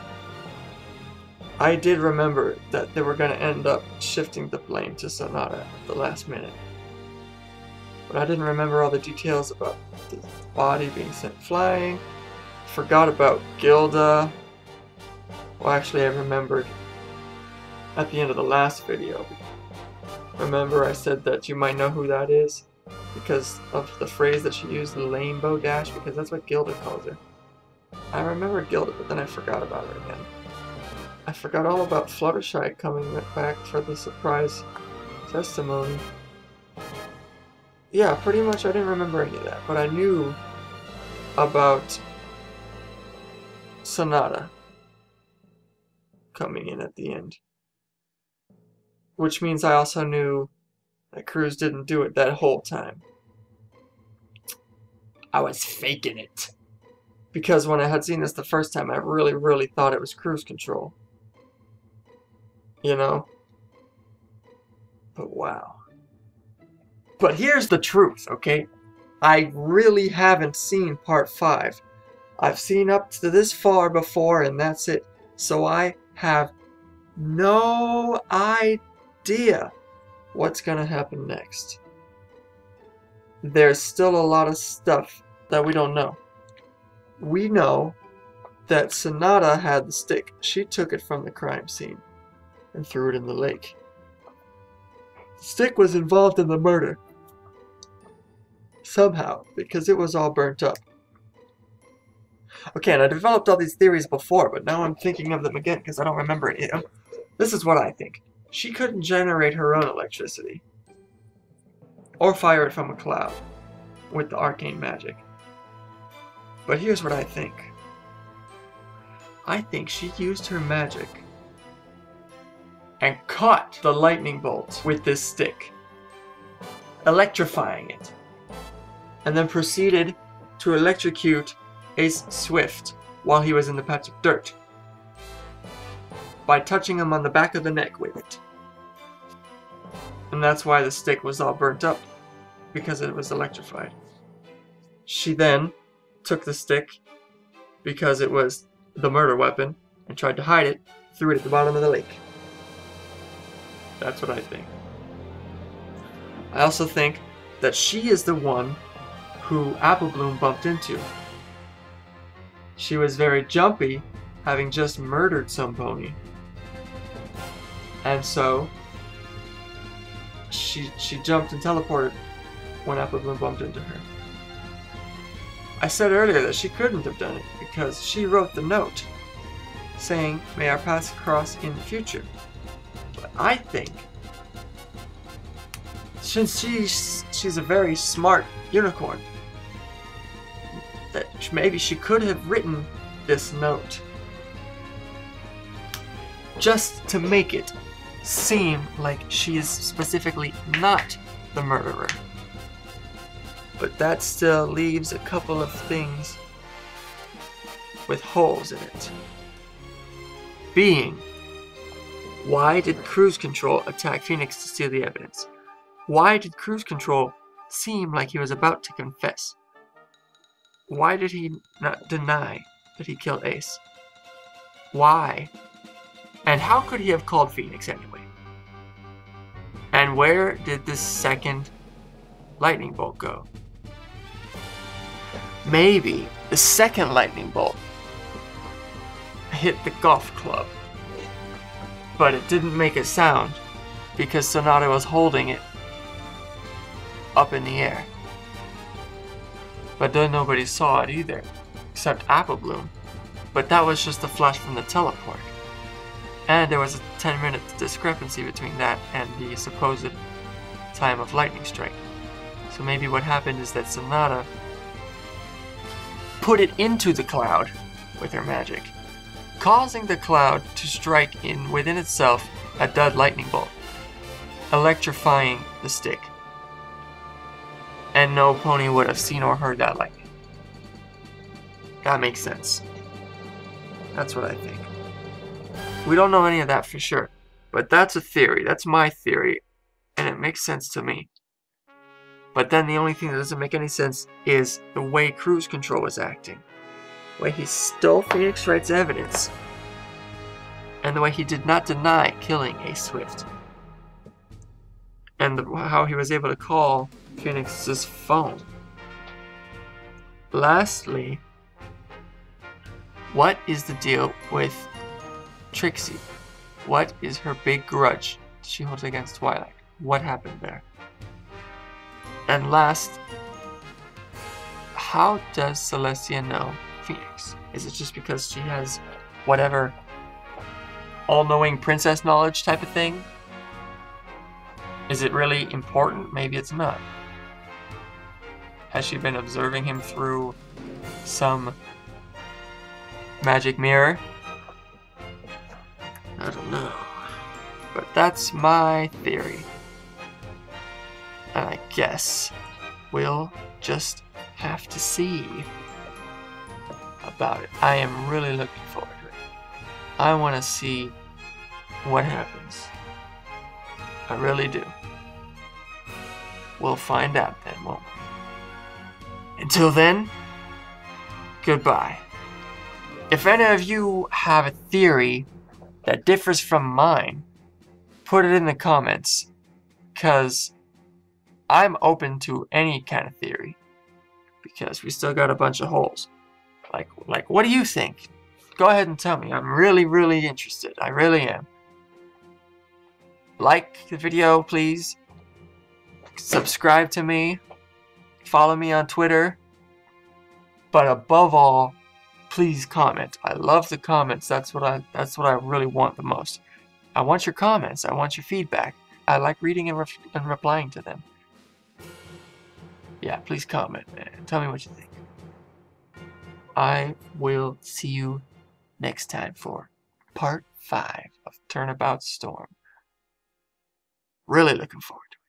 I did remember that they were going to end up shifting the blame to Sonata at the last minute. But I didn't remember all the details about the body being sent flying. Forgot about Gilda. Well, actually I remembered at the end of the last video. Remember I said that you might know who that is? Because of the phrase that she used, the rainbow dash, because that's what Gilda calls her. I remember Gilda, but then I forgot about her again. I forgot all about Fluttershy coming back for the surprise testimony. Yeah, pretty much I didn't remember any of that, but I knew about Sonata coming in at the end. Which means I also knew that Cruz didn't do it that whole time. I was faking it. Because when I had seen this the first time, I really thought it was cruise control. You know? But wow. But here's the truth, okay? I really haven't seen part 5. I've seen up to this far before, and that's it. So I have no idea what's gonna happen next. There's still a lot of stuff that we don't know. We know that Sonata had the stick. She took it from the crime scene and threw it in the lake. The stick was involved in the murder. Somehow, because it was all burnt up. Okay, and I developed all these theories before, but now I'm thinking of them again because I don't remember any of them. This is what I think. She couldn't generate her own electricity. Or fire it from a cloud with the arcane magic. But here's what I think. I think she used her magic and caught the lightning bolt with this stick, electrifying it, and then proceeded to electrocute Ace Swift while he was in the patch of dirt by touching him on the back of the neck with it. And that's why the stick was all burnt up, because it was electrified. She then took the stick, because it was the murder weapon, and tried to hide it, threw it at the bottom of the lake. That's what I think. I also think that she is the one who Apple Bloom bumped into. She was very jumpy, having just murdered some pony. And so, she jumped and teleported when Apple Bloom bumped into her. I said earlier that she couldn't have done it because she wrote the note saying, "May our paths cross in the future." But I think since she's a very smart unicorn, that maybe she could have written this note just to make it seem like she is specifically not the murderer. But that still leaves a couple of things with holes in it. Being, why did Cruise Control attack Phoenix to steal the evidence? Why did Cruise Control seem like he was about to confess? Why did he not deny that he killed Ace? Why? And how could he have called Phoenix anyway? And where did this second lightning bolt go? Maybe the second lightning bolt hit the golf club, but it didn't make a sound because Sonata was holding it up in the air. But then nobody saw it either, except Apple Bloom. But that was just a flash from the teleport. And there was a 10-minute discrepancy between that and the supposed time of lightning strike. So maybe what happened is that Sonata put it into the cloud with her magic, causing the cloud to strike in within itself a dead lightning bolt, electrifying the stick. And no pony would have seen or heard that lightning. That makes sense. That's what I think. We don't know any of that for sure, but that's a theory. That's my theory, and it makes sense to me. But then the only thing that doesn't make any sense is the way Cruise Control was acting. The way he stole Phoenix Wright's evidence, and the way he did not deny killing Ace Swift. And how he was able to call Phoenix's phone. Lastly, what is the deal with Trixie? What is her big grudge she holds against Twilight? What happened there? And last, how does Celestia know Phoenix? Is it just because she has whatever all-knowing princess knowledge type of thing? Is it really important? Maybe it's not. Has she been observing him through some magic mirror? I don't know. But that's my theory. And I guess we'll just have to see about it. I am really looking forward to it. I want to see what happens. I really do. We'll find out then, won't we? Until then, goodbye. If any of you have a theory that differs from mine, put it in the comments, because I'm open to any kind of theory, because we still got a bunch of holes. Like, what do you think? Go ahead and tell me. I'm really, really interested. I really am. Like the video, please. Subscribe to me. Follow me on Twitter. But above all, please comment. I love the comments. That's what I really want the most. I want your comments. I want your feedback. I like reading and replying to them. Yeah, please comment, man. Tell me what you think. I will see you next time for part 5 of Turnabout Storm. Really looking forward to it.